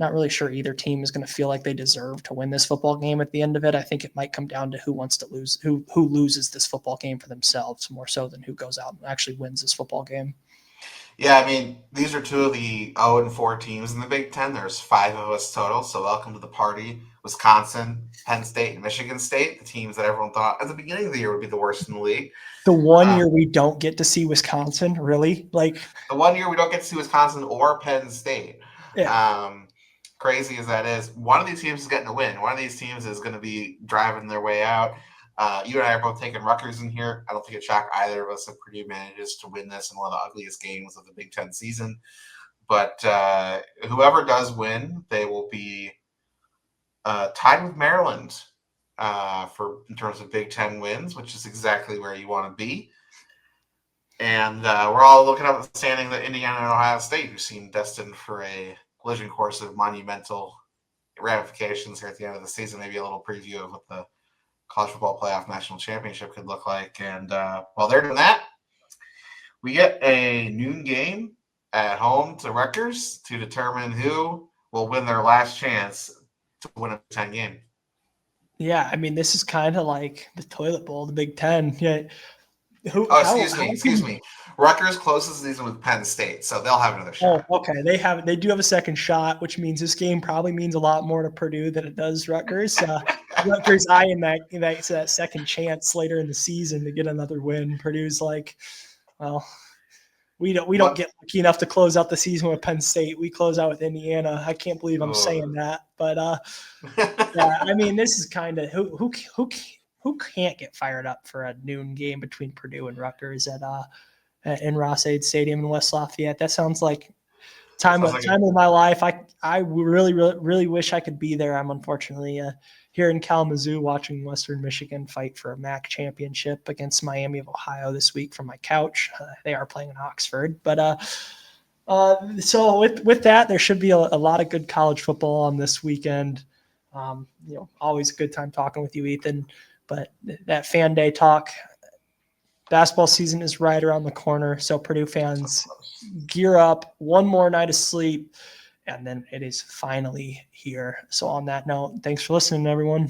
not really sure either team is going to feel like they deserve to win this football game at the end of it. I think it might come down to who wants to lose, who loses this football game for themselves more so than who goes out and actually wins this football game. Yeah, I mean, these are 2 of the 0-4 teams in the Big Ten. There's 5 of us total, so welcome to the party. Wisconsin, Penn State, and Michigan State, the teams that everyone thought at the beginning of the year would be the worst in the league. The one year we don't get to see Wisconsin, really? Like the one year we don't get to see Wisconsin or Penn State. Yeah. Crazy as that is, one of these teams is getting a win. One of these teams is going to be driving their way out. You and I are both taking Rutgers in here. I don't think it shocked either of us if Purdue manages to win this in one of the ugliest games of the Big Ten season. But whoever does win, they will be tied with Maryland in terms of Big Ten wins, which is exactly where you want to be. And we're all looking up at the standing that Indiana and Ohio State, who seem destined for a collision course of monumental ramifications here at the end of the season. Maybe a little preview of what the College Football Playoff National Championship could look like. And while they're doing that, we get a noon game at home to Rutgers to determine who will win their last chance to win a 10 game. Yeah, I mean, this is kind of like the toilet bowl, the Big Ten. Yeah. Excuse me. Rutgers closes the season with Penn State, so they'll have another Oh, shot. okay. They do have a second shot, which means this game probably means a lot more to Purdue than it does Rutgers. Rutgers eyeing that second chance later in the season to get another win. Purdue's like, well, we don't get lucky enough to close out the season with Penn State. We close out with Indiana. I can't believe I'm saying that, but yeah, I mean, this is kind of who can't get fired up for a noon game between Purdue and Rutgers in Ross-Ade Stadium in West Lafayette. That sounds like time of my life. I really wish I could be there. I'm unfortunately here in Kalamazoo watching Western Michigan fight for a MAC championship against Miami of Ohio this week from my couch. They are playing in Oxford, but so with that, there should be a lot of good college football on this weekend. Always a good time talking with you, Ethan. But that fan day talk, basketball season is right around the corner. So Purdue fans, gear up, one more night of sleep, and then it is finally here. So on that note, thanks for listening, everyone.